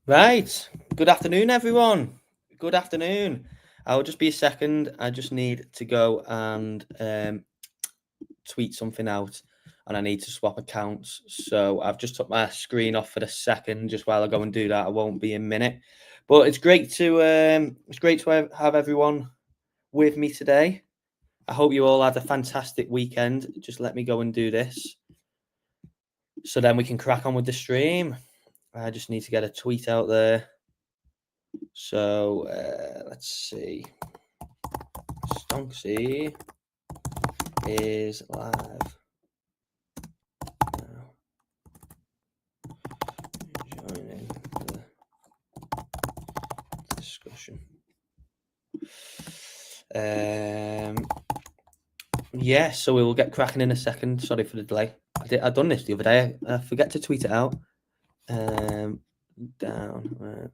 Right. Good afternoon, everyone. Good afternoon. I'll just be a second. I just need to go and tweet something out, and I need to swap accounts. So I've just took my screen off for a second, just while I go and do that. I won't be a minute, but it's great to have everyone with me today. I hope you all had a fantastic weekend. Just let me go and do this, so then we can crack on with the stream. I just need to get a tweet out there. So let's see. Stonksy is live now. Joining the discussion. Yeah, so we will get cracking in a second. Sorry for the delay. I done this the other day. I forget to tweet it out. Down.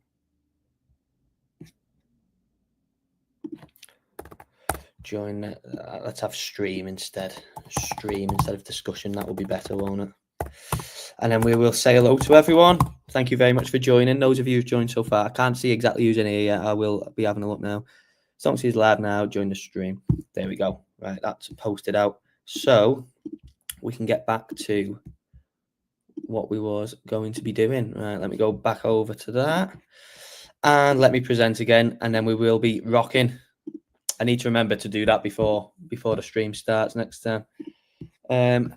Join. Let's have stream instead. Stream instead of discussion. That will be better, won't it? And then we will say hello to everyone. Thank you very much for joining. Those of you who've joined so far, I can't see exactly who's in here yet. I will be having a look now. Stonksy is live now. Join the stream. There we go. Right, that's posted out. So we can get back to what we was going to be doing. Right, let me go back over to that. And let me present again, and then we will be rocking. I need to remember to do that before the stream starts next time.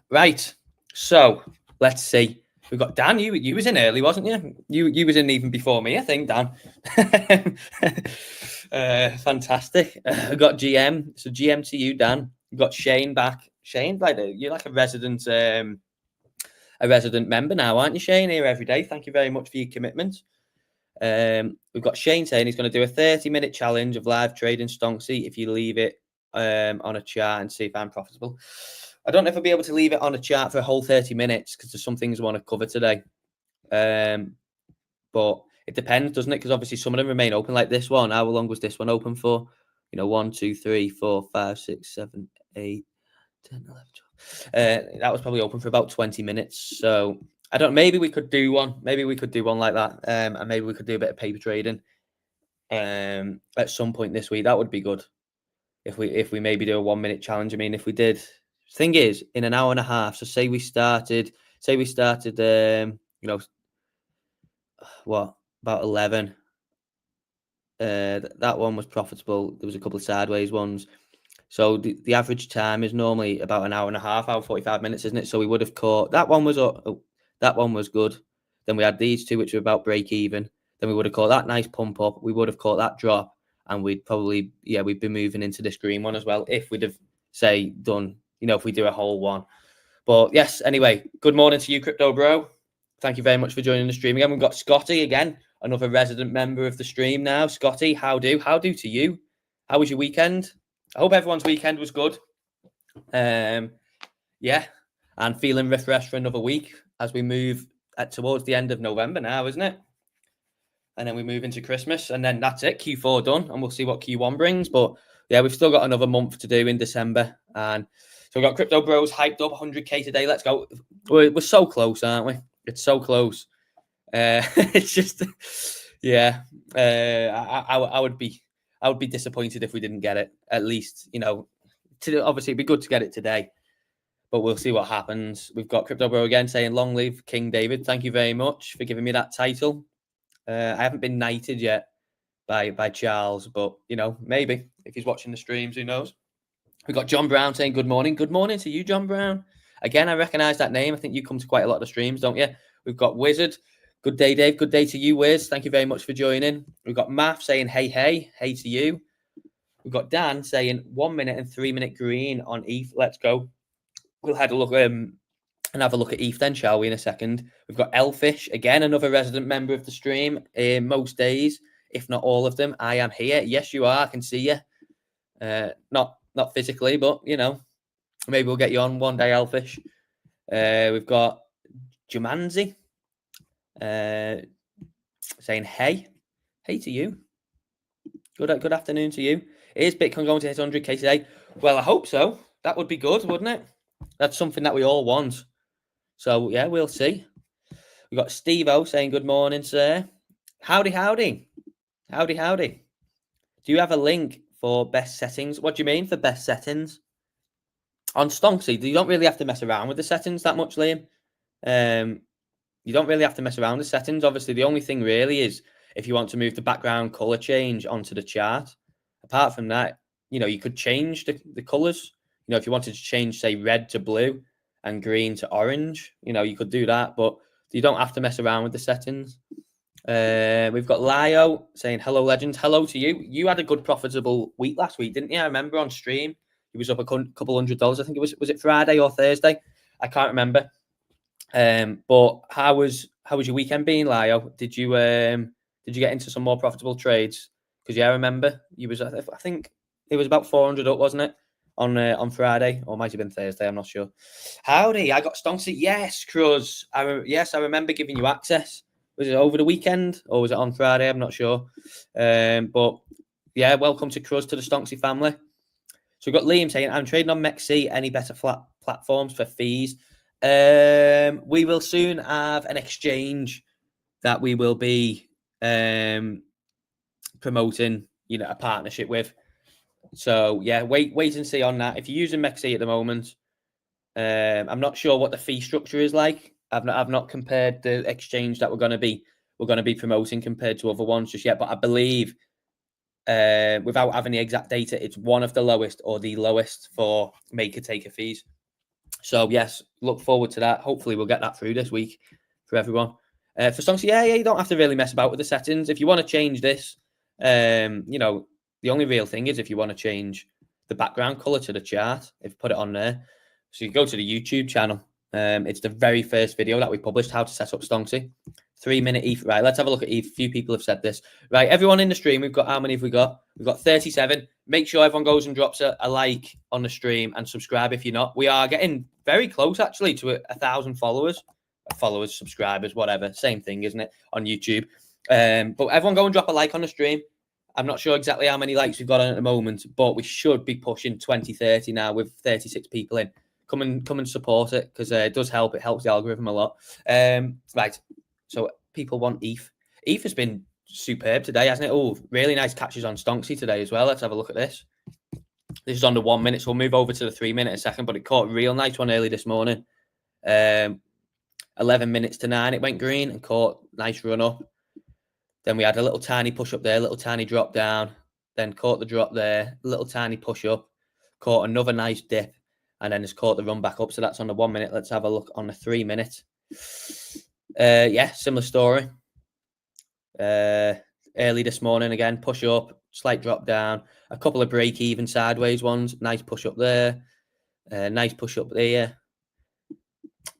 Right. So let's see. We've got Dan. You was in early, wasn't you? You was in even before me, I think, Dan. Fantastic. I got GM. So GM to you, Dan. We've got Shane back. Shane, you're like a resident member now, aren't you, Shane? Here every day. Thank you very much for your commitment. We've got Shane saying he's going to do a 30-minute challenge of live trading Stonksy if you leave it on a chart and see if I'm profitable. I don't know if I'll be able to leave it on a chart for a whole 30 minutes because there's some things I want to cover today. But it depends, doesn't it? Because obviously some of them remain open, like this one. How long was this one open for? 1, 2, 3, 4, 5, 6, 7, 8, 10, 11, 12. That was probably open for about 20 minutes. So I don't. Maybe we could do one. Maybe we could do one like that. And maybe we could do a bit of paper trading. At some point this week, that would be good. If we maybe do a 1-minute challenge. I mean, if we did. Thing is, in an hour and a half. So say we started. What about 11? That one was profitable. There was a couple of sideways ones. So the average time is normally about an hour and a half, hour 45 minutes, isn't it? So we would have caught that one was good. Then we had these two, which were about break even. Then we would have caught that nice pump up. We would have caught that drop, and we'd probably we'd be moving into this green one as well if we'd have done if we do a whole one. But yes, anyway, good morning to you, Crypto Bro. Thank you very much for joining the stream again. We've got Scotty again, another resident member of the stream now. Scotty, how do to you? How was your weekend? I hope everyone's weekend was good. And feeling refreshed for another week as we move towards the end of November now, isn't it? And then we move into Christmas, and then that's it. Q4 done, and we'll see what Q1 brings. But yeah, we've still got another month to do in December, and so we've got Crypto Bros hyped up 100K today. Let's go. We're so close, aren't we? It's so close. It's just, I would be disappointed if we didn't get it. At least, obviously it'd be good to get it today, but we'll see what happens. We've got Crypto Bro again saying, "Long live King David." Thank you very much for giving me that title. I haven't been knighted yet by Charles, but maybe if he's watching the streams, who knows? We've got John Brown saying, "Good morning." Good morning to you, John Brown. Again, I recognize that name. I think you come to quite a lot of the streams, don't you? We've got Wizard. Good day, Dave. Good day to you, Wiz. Thank you very much for joining. We've got Math saying, hey to you. We've got Dan saying 1 minute and 3 minute green on ETH. Let's go. We'll have a look and have a look at ETH then, shall we, in a second. We've got Elfish, again, another resident member of the stream. Most days, if not all of them, I am here. Yes, you are. I can see you. Not physically, but, maybe we'll get you on one day, Elfish. We've got Jumanzi saying, hey to you. Good afternoon to you. Is Bitcoin going to hit 100K today? Well, I hope so. That would be good, wouldn't it? That's something that we all want. So, yeah, we'll see. We've got Steve-O saying, good morning, sir. Howdy, howdy. Howdy, howdy. Do you have a link for best settings? What do you mean for best settings? On Stonksy, you don't really have to mess around with the settings that much, Liam. You don't really have to mess around with settings. Obviously, the only thing really is if you want to move the background color change onto the chart. Apart from that, you could change the colors. If you wanted to change, say, red to blue and green to orange, you could do that, but you don't have to mess around with the settings. We've got Lio saying, hello, legends. Hello to you. You had a good profitable week last week, didn't you? I remember on stream, he was up a couple $100. I think was it Friday or Thursday? I can't remember. But how was your weekend being, Lio? Did you get into some more profitable trades? Because I remember you was, I think it was about 400 up, wasn't it? On Friday, or might have been Thursday, I'm not sure. Howdy, I got Stonksy. Yes, Cruz. Yes, I remember giving you access. Was it over the weekend or was it on Friday? I'm not sure. But yeah, welcome to Cruz, to the Stonksy family. So we've got Liam saying, I'm trading on MEXC. Any better platforms for fees? We will soon have an exchange that we will be promoting, a partnership with. So yeah, wait and see on that. If you're using MEXC at the moment, I'm not sure what the fee structure is like. I've not compared the exchange that we're going to be promoting compared to other ones just yet, but I believe, without having the exact data, it's one of the lowest or the lowest for maker taker fees. So yes, look forward to that. Hopefully we'll get that through this week for everyone. For Stonksy, yeah, you don't have to really mess about with the settings. If you want to change this, the only real thing is if you want to change the background color to the chart, if you put it on there. So you go to the YouTube channel. It's the very first video that we published, how to set up Stonksy. 3-minute ETH. Right, let's have a look at ETH. A few people have said this. Right, everyone in the stream, how many have we got? We've got 37. Make sure everyone goes and drops a like on the stream and subscribe if you're not. We are getting very close, actually, to 1,000 followers. Subscribers, whatever. Same thing, isn't it, on YouTube? But everyone go and drop a like on the stream. I'm not sure exactly how many likes we've got on at the moment, but we should be pushing 20, 30 now with 36 people in. Come and support it, because it does help. It helps the algorithm a lot. Right. So people want ETH. ETH has been superb today, hasn't it? Oh, really nice catches on Stonksy today as well. Let's have a look at this. This is on the 1 minute, so we'll move over to the 3 minute in a second, but it caught a real nice one early this morning. 11 minutes to 9, it went green and caught nice run up. Then we had a little tiny push up there, little tiny drop down, then caught the drop there, little tiny push up, caught another nice dip, and then it's caught the run back up. So that's on the 1 minute. Let's have a look on the 3 minute. Yeah, similar story. Early this morning again, push up, slight drop down, a couple of break even sideways ones, nice push up there, nice push up there.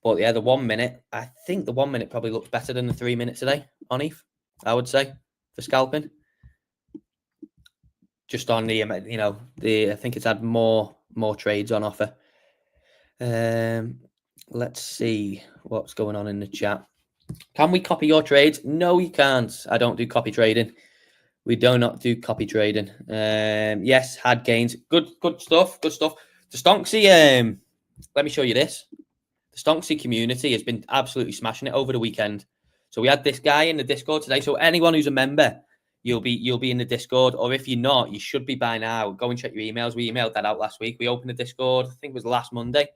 But yeah, the 1 minute, I think the 1 minute probably looks better than the 3 minutes today on ETH, I would say, for scalping. Just on the, I think it's had more trades on offer. Let's see what's going on in the chat. Can we copy your trades? No, you can't. I don't do copy trading. We do not do copy trading. Yes, had gains. Good stuff. Good stuff. The Stonksy, let me show you this. The Stonksy community has been absolutely smashing it over the weekend. So we had this guy in the Discord today. So anyone who's a member, you'll be in the Discord. Or if you're not, you should be by now. Go and check your emails. We emailed that out last week. We opened the Discord. I think it was last Monday.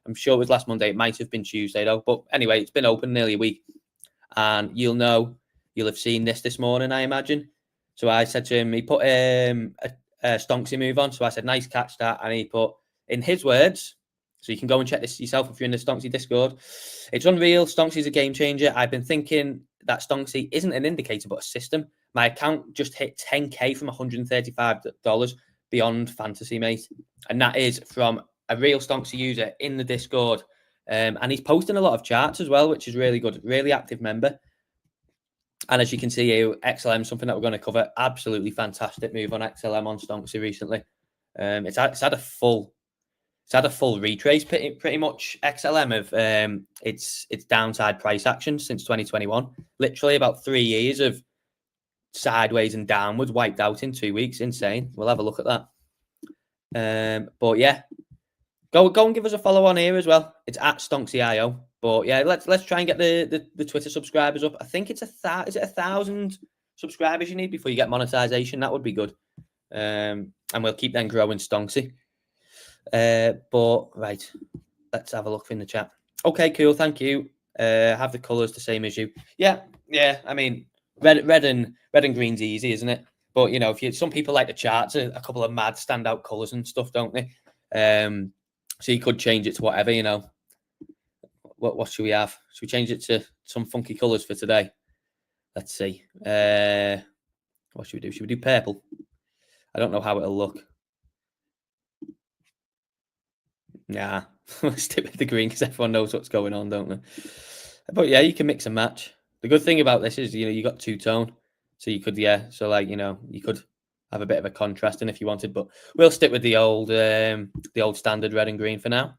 I'm sure it was last Monday. It might have been Tuesday though. But anyway, it's been open nearly a week. And you'll have seen this morning, I imagine. So I said to him, he put a Stonksy move on. So I said, nice catch that. And he put, in his words, so you can go and check this yourself if you're in the Stonksy Discord, it's unreal. Stonksy's a game changer. I've been thinking that Stonksy isn't an indicator, but a system. My account just hit 10K from $135 beyond fantasy, mate. And that is from a real Stonksy user in the Discord. And he's posting a lot of charts as well, which is really good. Really active member. And as you can see here, XLM, something that we're going to cover. Absolutely fantastic move on XLM on Stonksy recently. It's had a full retrace pretty much, XLM, of its downside price action since 2021. Literally about 3 years of sideways and downwards wiped out in 2 weeks. Insane. We'll have a look at that. But yeah, go and give us a follow on here as well. It's at Stonksy.io. But yeah, let's try and get the Twitter subscribers up. I think it's is it 1,000 subscribers you need before you get monetization. That would be good. And we'll keep then growing Stonksy. But right, let's have a look in the chat. Okay, cool. Thank you. Have the colours the same as you. Yeah. I mean, red and green's easy, isn't it? But you know, some people like the charts, a couple of mad standout colours and stuff, don't they? So you could change it to whatever, you know. What should we have? Should we change it to some funky colours for today? Let's see. What should we do? Should we do purple? I don't know how it'll look. Nah, let's stick with the green because everyone knows what's going on, don't they? But yeah, you can mix and match. The good thing about this is, you know, you got two-tone. So you could, so like, you know, you could have a bit of a contrast in if you wanted, but we'll stick with the old standard red and green for now.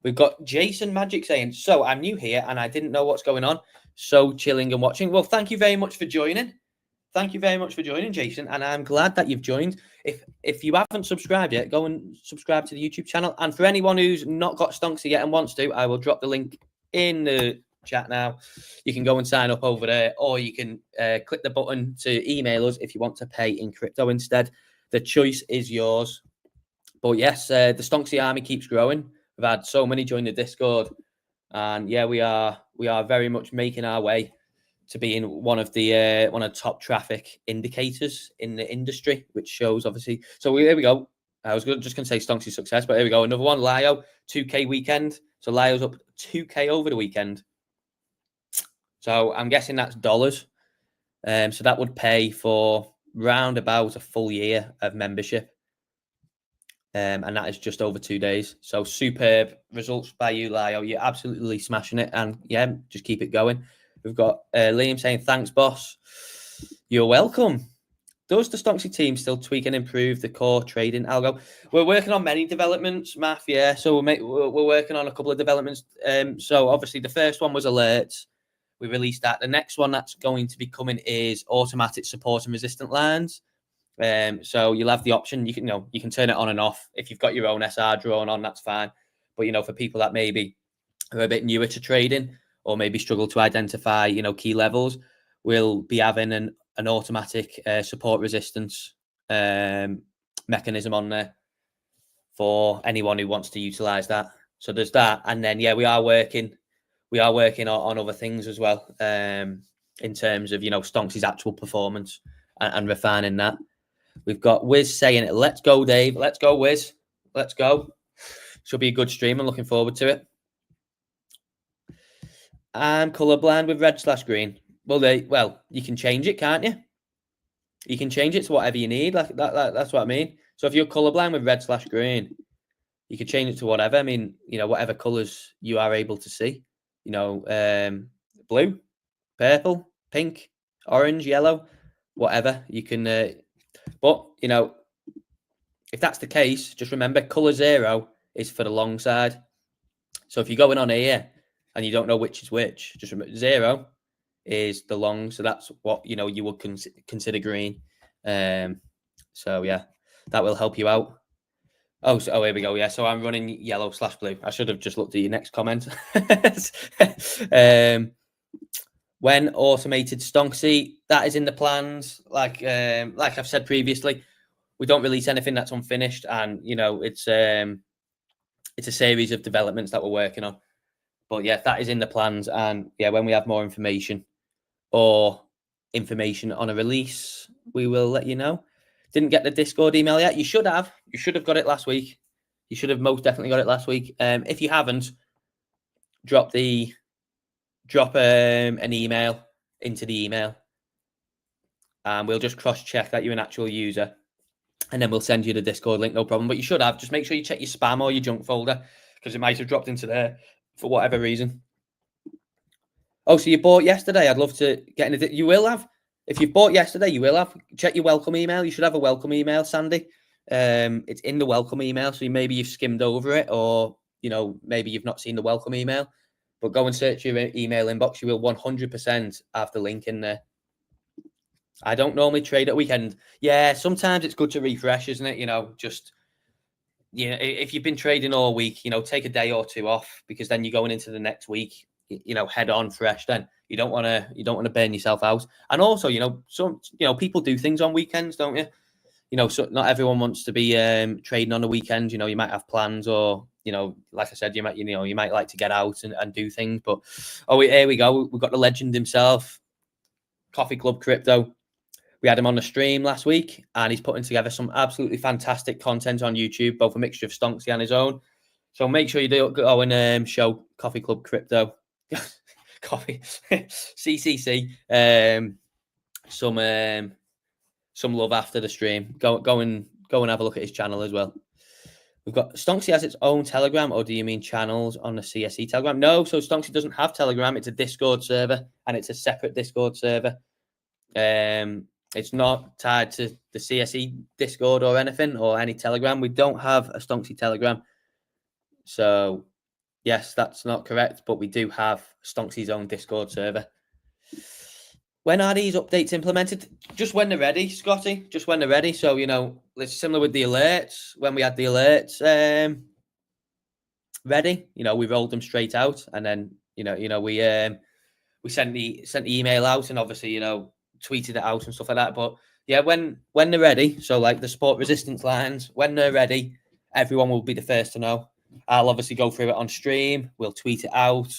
We've got Jason Magic saying, so I'm new here and I didn't know what's going on. So chilling and watching. Well, thank you very much for joining. Thank you very much for joining, Jason. And I'm glad that you've joined. If you haven't subscribed yet, go and subscribe to the YouTube channel. And for anyone who's not got Stonksy yet and wants to, I will drop the link in the chat now. You can go and sign up over there, or you can click the button to email us if you want to pay in crypto instead. The choice is yours. But yes, the Stonksy army keeps growing. We've had so many join the Discord, and yeah, we are very much making our way to being one of the top traffic indicators in the industry, which shows obviously. So here we go. I was just going to say Stonksy success, but here we go. Another one, Lio, 2K weekend. So Lio's up 2K over the weekend. So I'm guessing that's dollars. So that would pay for round about a full year of membership. And that is just over 2 days. So superb results by you, Lio. You're absolutely smashing it. And yeah, just keep it going. We've got Liam saying, thanks, boss. You're welcome. Does the Stonksy team still tweak and improve the core trading algo? We're working on many developments, Math. Yeah, so we're working on a couple of developments. So obviously the first one was alerts. We released that. The next one that's going to be coming is automatic support and resistant lines. So you'll have the option. You can turn it on and off. If you've got your own SR drawn on, that's fine. But for people that maybe are a bit newer to trading or maybe struggle to identify key levels, we'll be having an automatic support resistance mechanism on there for anyone who wants to utilize that. So there's that, and then we are working on other things as well in terms of Stonksy's actual performance and refining that. We've got Wiz saying it. Let's go, Dave. Let's go, Wiz. Let's go. Should be a good stream. I'm looking forward to it. I'm colorblind with red/green. Well, you can change it, can't you? You can change it to whatever you need. Like that's what I mean. So if you're colorblind with red/green, you can change it to whatever. I mean, whatever colors you are able to see. Blue, purple, pink, orange, yellow, whatever you can. But if that's the case, just remember color 0 is for the long side. So if you're going on here and you don't know which is which, just remember 0 is the long. So that's what you would consider green. So yeah, that will help you out. Oh, here we go. Yeah, so I'm running yellow/blue. I should have just looked at your next comment. When automated Stonksy, that is in the plans. Like I've said previously, we don't release anything that's unfinished, and it's a series of developments that we're working on. But yeah, that is in the plans, and yeah, when we have more information or information on a release, we will let you know. Didn't get the Discord email yet? You should have. You should have got it last week. You should have most definitely got it last week. If you haven't, drop an email into the email, and we'll just cross-check that you're an actual user, and then we'll send you the Discord link, no problem. But you should have. Just make sure you check your spam or your junk folder, because it might have dropped into there for whatever reason. Oh, so you bought yesterday? I'd love to get in it. You will have. If you've bought yesterday, you will have. Check your welcome email. You should have a welcome email, Sandy. It's in the welcome email, so maybe you've skimmed over it, or maybe you've not seen the welcome email. But go and search your email inbox. You will 100% have the link in there. I don't normally trade at weekend. Yeah, sometimes it's good to refresh, isn't it? If you've been trading all week, take a day or two off, because then you're going into the next week head on fresh, then you don't want to burn yourself out. And also, some people do things on weekends, don't you? So not everyone wants to be trading on the weekend. You might have plans, or like I said, you might like to get out and do things. But here we go. We've got the legend himself, Coffee Club Crypto. We had him on the stream last week, and he's putting together some absolutely fantastic content on YouTube, both a mixture of Stonksy and his own. So make sure you do go and show Coffee Club Crypto, Coffee CCC, some love after the stream. Go and have a look at his channel as well. We've got Stonksy has its own Telegram, or do you mean channels on the CSE Telegram? No, so Stonksy doesn't have Telegram. It's a Discord server, and it's a separate Discord server. It's not tied to the CSE Discord or anything, or any Telegram. We don't have a Stonksy Telegram. So, yes, that's not correct, but we do have Stonksy's own Discord server. When are these updates implemented? Just when they're ready, Scotty. Just when they're ready. So, it's similar with the alerts. When we had the alerts ready, we rolled them straight out, and then we sent the email out, and obviously tweeted it out and stuff like that. But yeah, when they're ready, so like the sport resistance lines, when they're ready, everyone will be the first to know. I'll obviously go through it on stream. We'll tweet it out.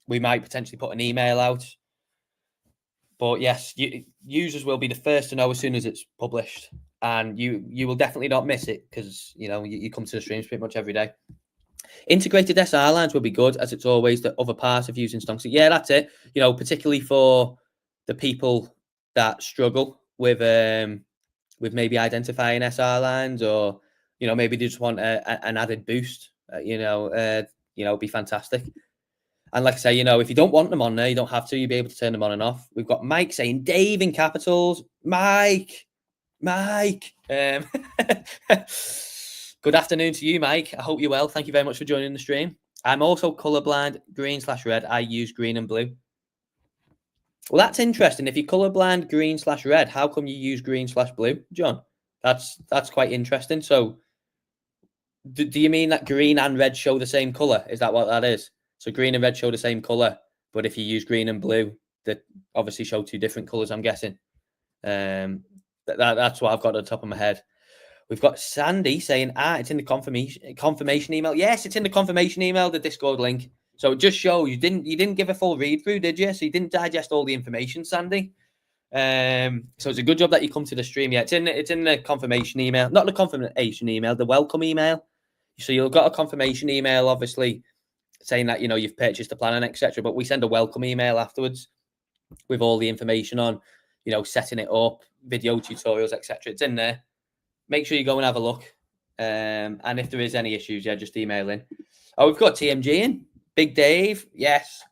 We might potentially put an email out. But yes, users will be the first to know as soon as it's published, and you will definitely not miss it, because you come to the streams pretty much every day. Integrated SR lines will be good, as it's always the other part of using Stonksy. Yeah, that's it. Particularly for the people that struggle with maybe identifying SR lines, or maybe they just want an added boost. Be fantastic. And like I say, if you don't want them on there, you don't have to. You'll be able to turn them on and off. We've got Mike saying Dave in capitals. Mike. Good afternoon to you, Mike. I hope you're well. Thank you very much for joining the stream. I'm also colorblind, green/red. I use green and blue. Well, that's interesting. If you're colorblind, green/red, how come you use green/blue, John? That's quite interesting. So, do you mean that green and red show the same color? Is that what that is? So green and red show the same color, but if you use green and blue, they obviously show two different colors, I'm guessing. That's what I've got at the top of my head. We've got Sandy saying, it's in the confirmation email. Yes, it's in the confirmation email, the Discord link. So it just shows you didn't give a full read through, did you? So you didn't digest all the information, Sandy. So it's a good job that you come to the stream. Yeah, it's in the confirmation email, not the confirmation email, the welcome email. So you've got a confirmation email, obviously, saying that you've purchased a plan and etc. But we send a welcome email afterwards with all the information on, setting it up, video tutorials, etc. It's in there. Make sure you go and have a look. And if there is any issues, just email in. Oh, we've got TMG in. Big Dave. Yes.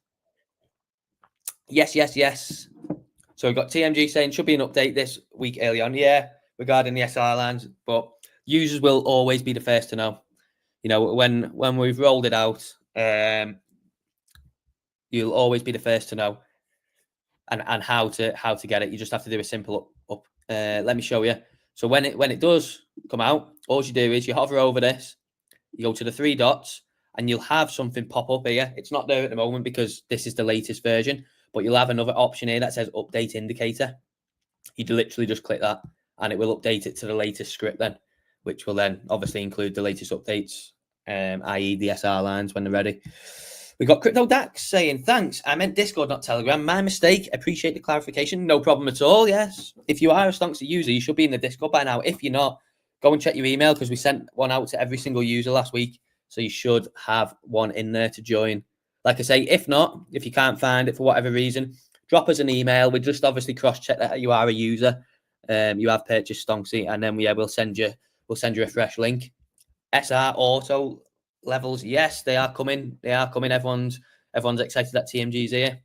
So we've got TMG saying should be an update this week early on. Yeah, regarding the SR lines, but users will always be the first to know. When we've rolled it out, you'll always be the first to know, and how to get it. You just have to do a simple up. Let me show you. So when it does come out, all you do is you hover over this, you go to the three dots, and you'll have something pop up here. It's not there at the moment because this is the latest version, but you'll have another option here that says update indicator. You literally just click that, and it will update it to the latest script then, which will then obviously include the latest updates, i.e. the SR lines when they're ready. We got Crypto Dax saying, thanks. I meant Discord, not Telegram. My mistake. Appreciate the clarification. No problem at all. Yes. If you are a Stonksy user, you should be in the Discord by now. If you're not, go and check your email, because we sent one out to every single user last week. So you should have one in there to join. Like I say, if not, if you can't find it for whatever reason, drop us an email. We just obviously cross-check that you are a user. You have purchased Stonksy, and then we'll send you a fresh link. SR auto levels, yes, they are coming. Everyone's excited that TMG's here.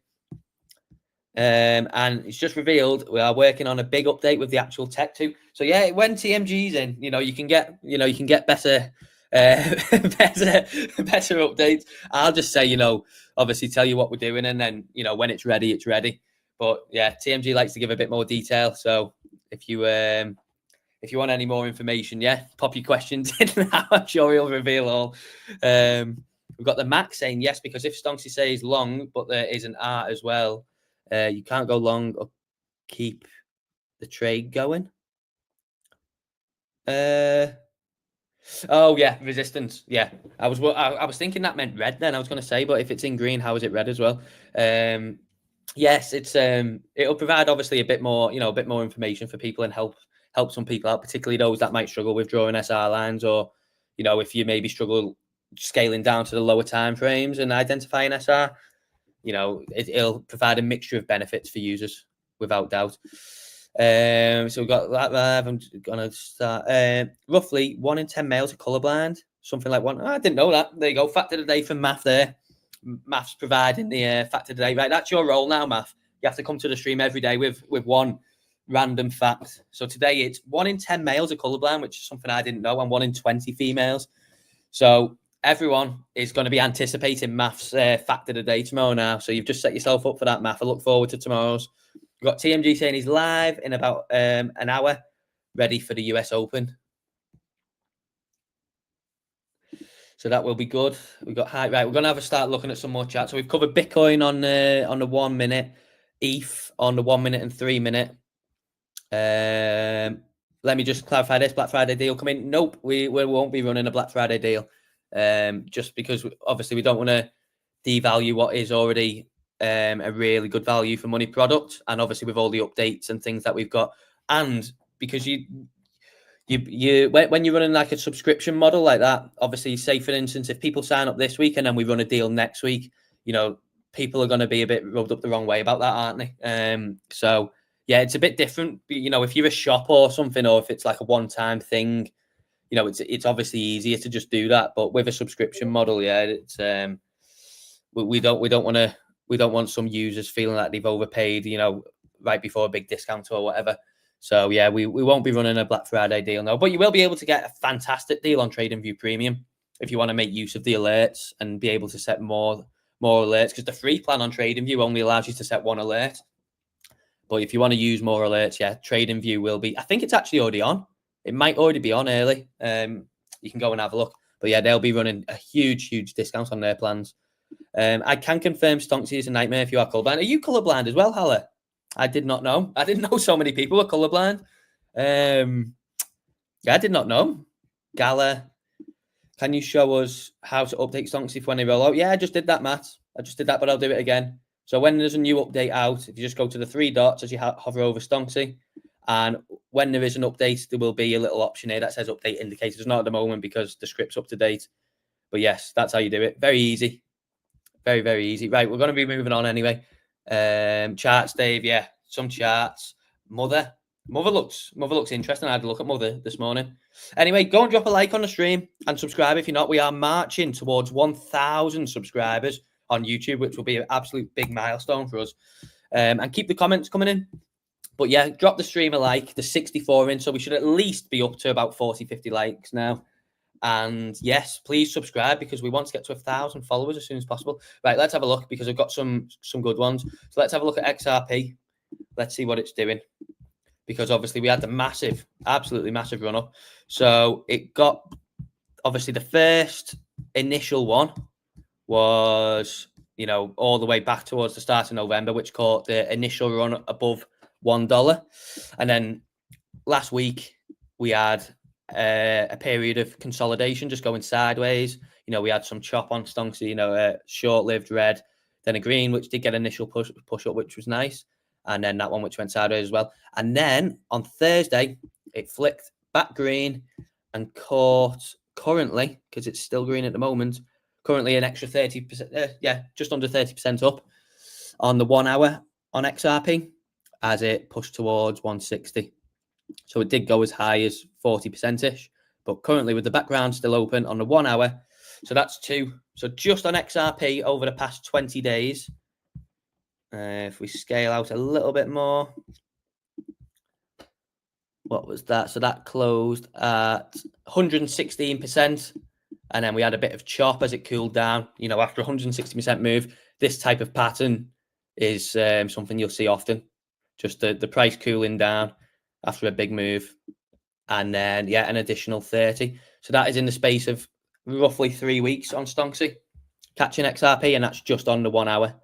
And it's just revealed we are working on a big update with the actual tech too. So yeah, when TMG's in, you can get better better updates. I'll just say, obviously tell you what we're doing, and then when it's ready, it's ready. But yeah, TMG likes to give a bit more detail. So if you want any more information, pop your questions in. I'm sure he'll reveal all. We've got the Mac saying yes, because if Stonksy says long, but there is an R as well, you can't go long or keep the trade going. Oh yeah, resistance. Yeah, I was thinking that meant red. Then I was going to say, but if it's in green, how is it red as well? Yes, it's it'll provide obviously a bit more, a bit more information for people and help some people out, particularly those that might struggle with drawing SR lines, or if you maybe struggle scaling down to the lower time frames and identifying SR. It'll provide a mixture of benefits for users without doubt. So we've got that there. I'm gonna start. Roughly 1 in 10 males are colorblind. Something like one. Oh, I didn't know that. There you go. Fact of the day from Math there. Math's providing the fact of the day. Right, that's your role now, Math. You have to come to the stream every day with one random fact. So today it's 1 in 10 males are colorblind, which is something I didn't know, and 1 in 20 females. So everyone is going to be anticipating Math's fact of the day tomorrow now. So you've just set yourself up for that, Math. I look forward to tomorrow's. We've got TMG saying he's live in about an hour, ready for the US Open. So that will be good. We've got right. We're going to have a start looking at some more chat. So we've covered Bitcoin on the 1 minute, ETH on the 1 minute and 3 minute. Let me just clarify this Black Friday deal coming. Nope, we won't be running a Black Friday deal. Just because obviously we don't want to devalue what is already a really good value for money product, and obviously with all the updates and things that we've got, and because you when you're running like a subscription model like that, obviously, say for instance, if people sign up this week and then we run a deal next week, people are going to be a bit rubbed up the wrong way about that, aren't they? So yeah, it's a bit different. If you're a shop or something, or if it's like a one-time thing, it's obviously easier to just do that. But with a subscription model, yeah, it's we don't want some users feeling like they've overpaid, right before a big discount or whatever. So yeah, we won't be running a Black Friday deal now, but you will be able to get a fantastic deal on TradingView Premium if you want to make use of the alerts and be able to set more alerts, because the free plan on TradingView only allows you to set one alert. But if you want to use more alerts, yeah, TradingView will be. I think it's actually already on. It might already be on early. You can go and have a look. But yeah, they'll be running a huge discount on their plans. I can confirm Stonksy is a nightmare if you are colorblind. Are you colorblind as well, Halle? I did not know. I didn't know so many people were colorblind. Yeah, I did not know. Gala, can you show us how to update Stonksy for when they roll out? Yeah, I just did that, Matt. I just did that, but I'll do it again. So when there's a new update out, if you just go to the 3 dots as you hover over Stonksy, and when there is an update, there will be a little option here that says update indicators. It's not at the moment because the script's up to date. But yes, that's how you do it. Very easy. Very, very easy. Right, we're going to be moving on anyway. Charts, Dave. Yeah, some charts. Mother looks interesting. I had a look at Mother this morning. Anyway, go and drop a like on the stream and subscribe if you're not. We are marching towards 1,000 subscribers on YouTube, which will be an absolute big milestone for us. And keep the comments coming in. But yeah, drop the stream a like. The 64 in, so we should at least be up to about 40, 50 likes now. And yes, please subscribe because we want to get to 1,000 followers as soon as possible. Right, let's have a look because I've got some good ones. So let's have a look at XRP. Let's see what it's doing. Because obviously we had the absolutely massive run up. So it got, obviously the first initial one was, all the way back towards the start of November, which caught the initial run above $1. And then last week we had a period of consolidation, just going sideways. We had some chop on Stonksy, a short-lived red, then a green, which did get initial push up, which was nice. And then that one, which went sideways as well. And then on Thursday, it flicked back green and caught currently, because it's still green at the moment, currently an extra 30%, just under 30% up on the 1 hour on XRP as it pushed towards 160. So it did go as high as 40%-ish, but currently with the background still open on the 1 hour. So that's 2. So just on XRP over the past 20 days, if we scale out a little bit more, what was that? So that closed at 116%. And then we had a bit of chop as it cooled down. After 160% move, this type of pattern is something you'll see often. Just the price cooling down after a big move. And then, an additional 30. So that is in the space of roughly 3 weeks on Stonksy. catching XRP, and that's just on the 1 hour.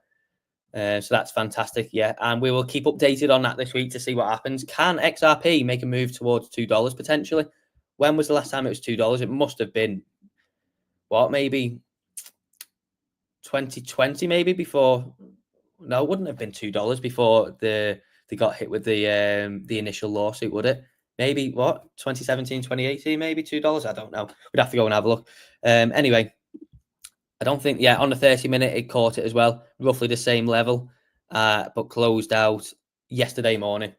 So that's fantastic, yeah. And we will keep updated on that this week to see what happens. Can XRP make a move towards $2 potentially? When was the last time it was $2? It must have been, what, maybe 2020, maybe before. No, it wouldn't have been $2 before they got hit with the initial lawsuit, would it? Maybe what, 2017, 2018, maybe $2. I don't know. We'd have to go and have a look. Anyway, I don't think, yeah, on the 30-minute, it caught it as well, roughly the same level, but closed out yesterday morning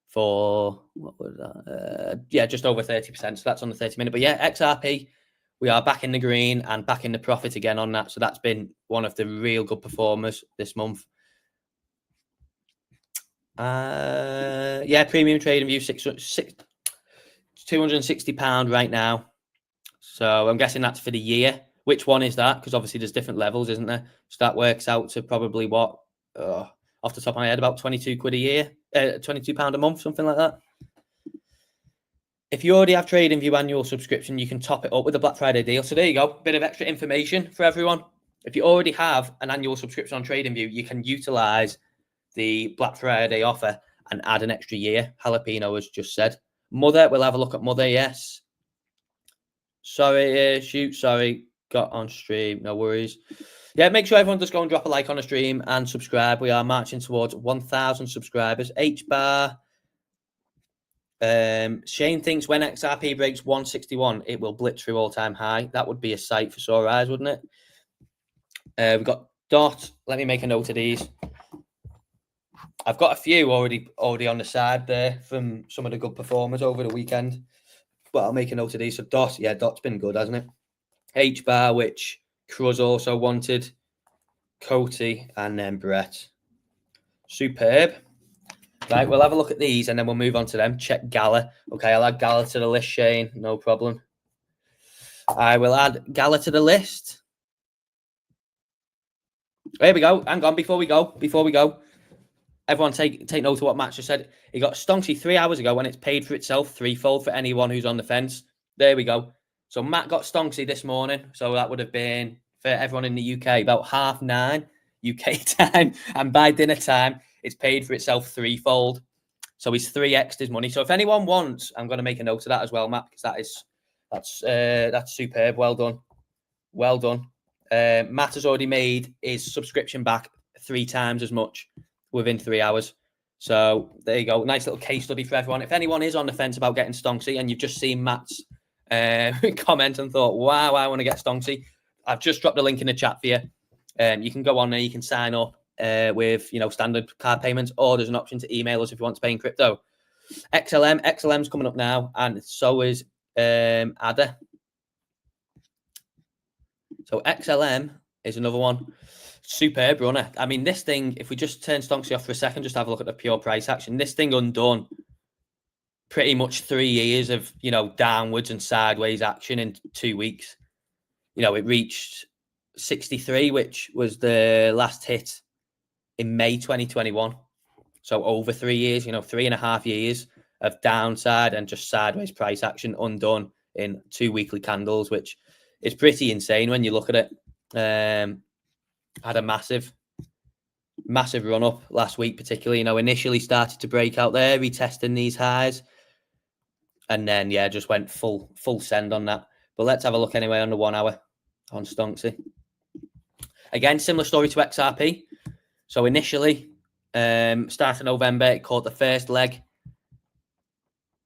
for, what was that? Yeah, just over 30%. So that's on the 30-minute. But yeah, XRP, we are back in the green and back in the profit again on that. So that's been one of the real good performers this month. Yeah, premium trading view, £260 right now. So I'm guessing that's for the year. Which one is that? Because obviously there's different levels, isn't there? So that works out to probably what, off the top of my head, about 22 quid a year, £22 a month, something like that. If you already have TradingView annual subscription, you can top it up with a Black Friday deal. So there you go, bit of extra information for everyone. If you already have an annual subscription on TradingView, you can utilize the Black Friday offer and add an extra year. Jalapeno has just said. Mother, we'll have a look at Mother, yes. Sorry, got on stream, no worries. Yeah, make sure everyone does go and drop a like on the stream and subscribe. We are marching towards 1,000 subscribers. H-bar. Shane thinks when XRP breaks 161, it will blitz through all-time high. That would be a sight for sore eyes, wouldn't it? We've got Dot. Let me make a note of these. I've got a few already on the side there from some of the good performers over the weekend. But I'll make a note of these. So Dot, yeah, Dot's been good, hasn't it? H-bar, which Cruz also wanted. Coty, and then Brett. Superb. Right, we'll have a look at these and then we'll move on to them. Check Gala. Okay, I'll add Gala to the list, Shane. No problem. I will add Gala to the list. There we go. Hang on, before we go. Everyone take note of what Matt just said. He got Stonksy 3 hours ago when it's paid for itself threefold for anyone who's on the fence. There we go. So Matt got Stonksy this morning. So that would have been, for everyone in the UK, about 9:30 UK time. And by dinner time, it's paid for itself threefold. So he's 3x'd his money. So if anyone wants, I'm going to make a note of that as well, Matt, because that's superb. Well done. Well done. Matt has already made his subscription back 3 times as much within 3 hours. So there you go. Nice little case study for everyone. If anyone is on the fence about getting Stonksy and you've just seen Matt's comment and thought, wow, I want to get Stonksy, I've just dropped the link in the chat for you. You can go on there, you can sign up with standard card payments, or there's an option to email us if you want to pay in crypto. XLM's coming up now, and so is Ada. So XLM is another one. Superb runner. I mean, this thing, if we just turn Stonksy off for a second, just have a look at the pure price action. This thing undone pretty much 3 years of, downwards and sideways action in 2 weeks. It reached 63, which was the last hit in May 2021. So over 3 years, 3.5 years of downside and just sideways price action undone in 2 weekly candles, which is pretty insane when you look at it. Had a massive run up last week, particularly, initially started to break out there, retesting these highs. And then, just went full send on that. But let's have a look anyway on the 1 hour on Stonksy. Again, similar story to XRP. So initially, start of November, it caught the first leg.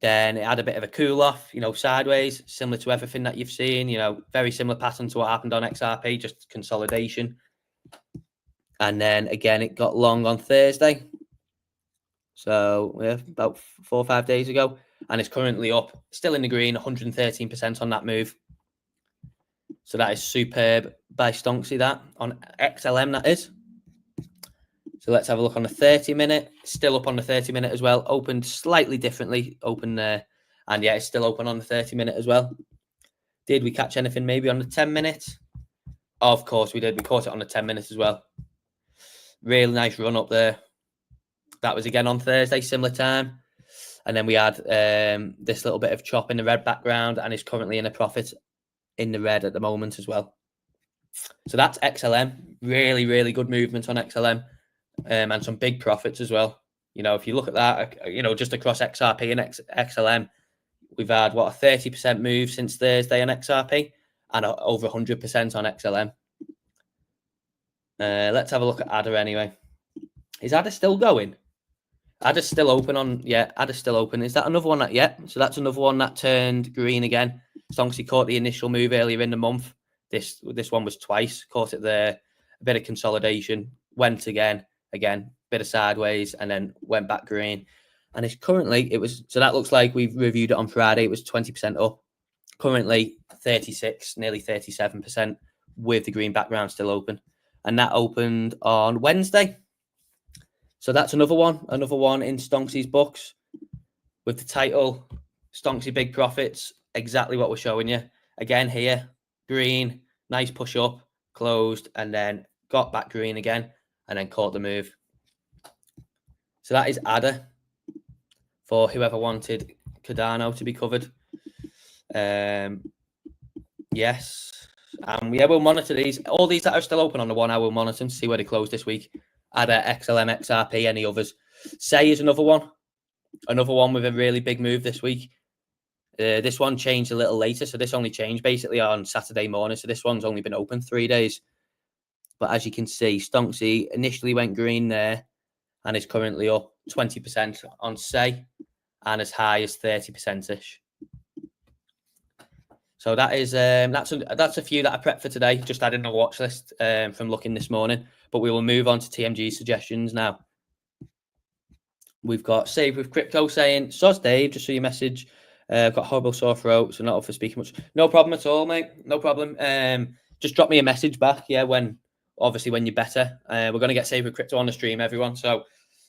Then it had a bit of a cool off, sideways, similar to everything that you've seen, very similar pattern to what happened on XRP, just consolidation. And then again, it got long on Thursday. So about 4 or 5 days ago. And it's currently up, still in the green, 113% on that move. So that is superb by Stonksy, that on XLM, that is. So let's have a look on the 30-minute. Still up on the 30-minute as well. Opened slightly differently. Open there. And yeah, it's still open on the 30-minute as well. Did we catch anything maybe on the 10-minute? Of course we did. We caught it on the 10-minute as well. Really nice run up there. That was again on Thursday, similar time. And then we had this little bit of chop in the red background, and is currently in a profit in the red at the moment as well. So that's XLM. Really, really good movement on XLM, and some big profits as well. If you look at that, just across XRP and XLM, we've had a 30% move since Thursday on XRP and over 100% on XLM. Let's have a look at ADA anyway. Is ADA still going? ADA's still open ADA's still open. Is that another one so that's another one that turned green again. Stonksy caught the initial move earlier in the month. This one was twice. Caught it there, a bit of consolidation, went again, bit of sideways, and then went back green. And it's currently, so that looks like we've reviewed it on Friday. It was 20% up. Currently 36, nearly 37% with the green background still open. And that opened on Wednesday. So that's another one in Stonksy's books with the title Stonksy Big Profits. Exactly what we're showing you. Again here, green, nice push up, closed, and then got back green again, and then caught the move. So that is ADA for whoever wanted Cardano to be covered. Yes. We'll monitor these. All these that are still open on the one, I will monitor them to see where they close this week. ADA, XLM, XRP, any others. Say is another one with a really big move this week. This one changed a little later, so this only changed basically on Saturday morning. So this one's only been open 3 days. But as you can see, Stonksy initially went green there and is currently up 20% on Say and as high as 30%-ish. So that is that's a few that I prepped for today. Just adding a watch list from looking this morning. But we will move on to TMG suggestions now. We've got Save with Crypto saying, "Soz Dave, just saw your message. I've got horrible sore throat, so not up for speaking much." No problem at all, mate. No problem. Just drop me a message back. Yeah, when you're better. We're going to get Save with Crypto on the stream, everyone. So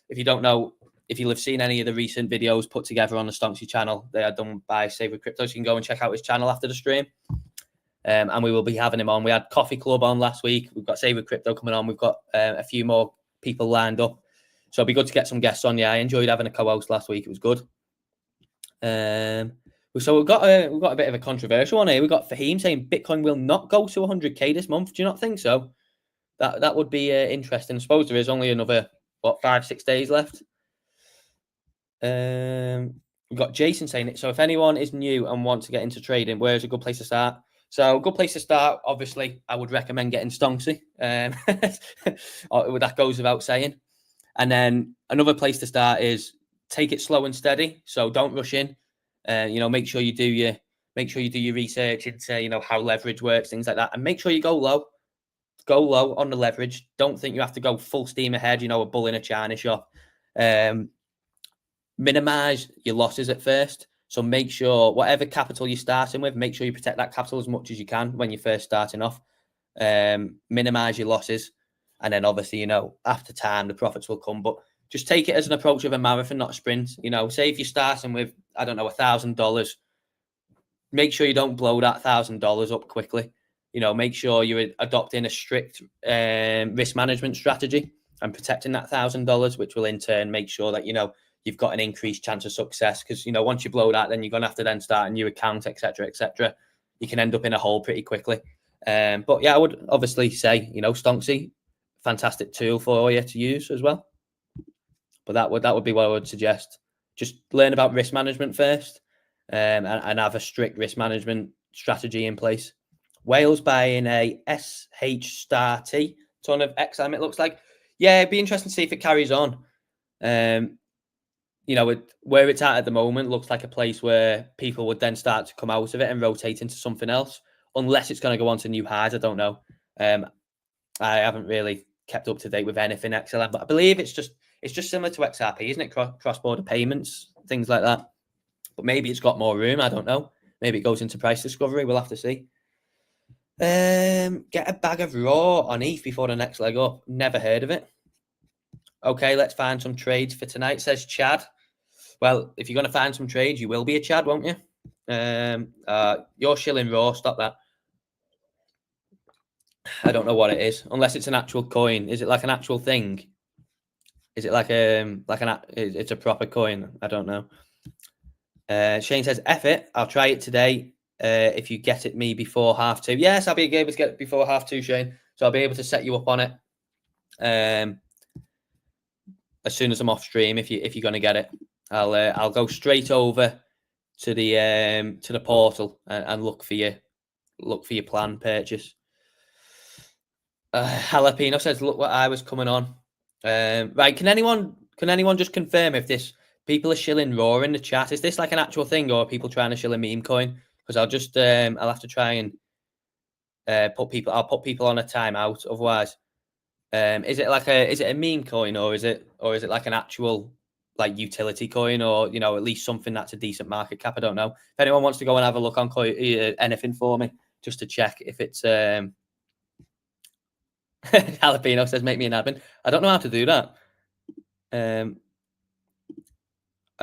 if you don't know, if you'll have seen any of the recent videos put together on the Stonksy channel, they are done by Save with Crypto. So you can go and check out his channel after the stream. And we will be having him on. We had Coffee Club on last week. We've got Save with Crypto coming on. We've got a few more people lined up. So it'll be good to get some guests on. Yeah, I enjoyed having a co-host last week. It was good. So we've got a bit of a controversial one here. We've got Fahim saying Bitcoin will not go to 100k this month. Do you not think so? That would be interesting. I suppose there is only another 5-6 days left. We've got Jason saying it. So if anyone is new and wants to get into trading, where's a good place to start? So a good place to start, obviously, I would recommend getting Stonksy. That goes without saying. And then another place to start is take it slow and steady. So don't rush in. Make sure you do your research into how leverage works, things like that, and make sure you go low. Go low on the leverage. Don't think you have to go full steam ahead. A bull in a china shop. Minimize your losses at first. So make sure whatever capital you're starting with, make sure you protect that capital as much as you can when you're first starting off. Minimize your losses. And then obviously, after time, the profits will come. But just take it as an approach of a marathon, not a sprint. Say if you're starting with, I don't know, $1,000, make sure you don't blow that $1,000 up quickly. Make sure you're adopting a strict risk management strategy and protecting that $1,000, which will in turn make sure that, you've got an increased chance of success. Because, once you blow that, then you're going to have to then start a new account, etc., etc. You can end up in a hole pretty quickly. But yeah, I would obviously say, Stonksy, fantastic tool for you to use as well. But that would be what I would suggest. Just learn about risk management first, and have a strict risk management strategy in place. Wales buying a SH Star T ton of XM, it looks like. Yeah, it'd be interesting to see if it carries on. Where it's at the moment looks like a place where people would then start to come out of it and rotate into something else, unless it's going to go on to new highs. I don't know. I haven't really kept up to date with anything XLM, but I believe it's just similar to XRP, isn't it? Cross-border payments, things like that. But maybe it's got more room. I don't know. Maybe it goes into price discovery. We'll have to see. Get a bag of raw on ETH before the next leg up. Never heard of it. Okay, let's find some trades for tonight, says Chad. Well, if you're going to find some trades, you will be a Chad, won't you? You're shilling raw. Stop that. I don't know what it is, unless it's an actual coin. Is it like an actual thing? Is it it's a proper coin? I don't know. Shane says, F it, I'll try it today. if you get it me before 2:30. Yes, I'll be able to get it before 2:30, Shane. So I'll be able to set you up on it as soon as I'm off stream. If you're going to get it, I'll go straight over to the portal and look for your planned purchase. Jalapeno says, "Look what I was coming on." Right? Can anyone just confirm if this people are shilling raw in the chat? Is this like an actual thing, or are people trying to shill a meme coin? Because I'll have to try and I'll put people on a timeout. Otherwise, is it a meme coin, or is it like an actual like utility coin, or at least something that's a decent market cap? I don't know. If anyone wants to go and have a look on anything for me, just to check if it's Jalapeno says, "Make me an admin." I don't know how to do that. I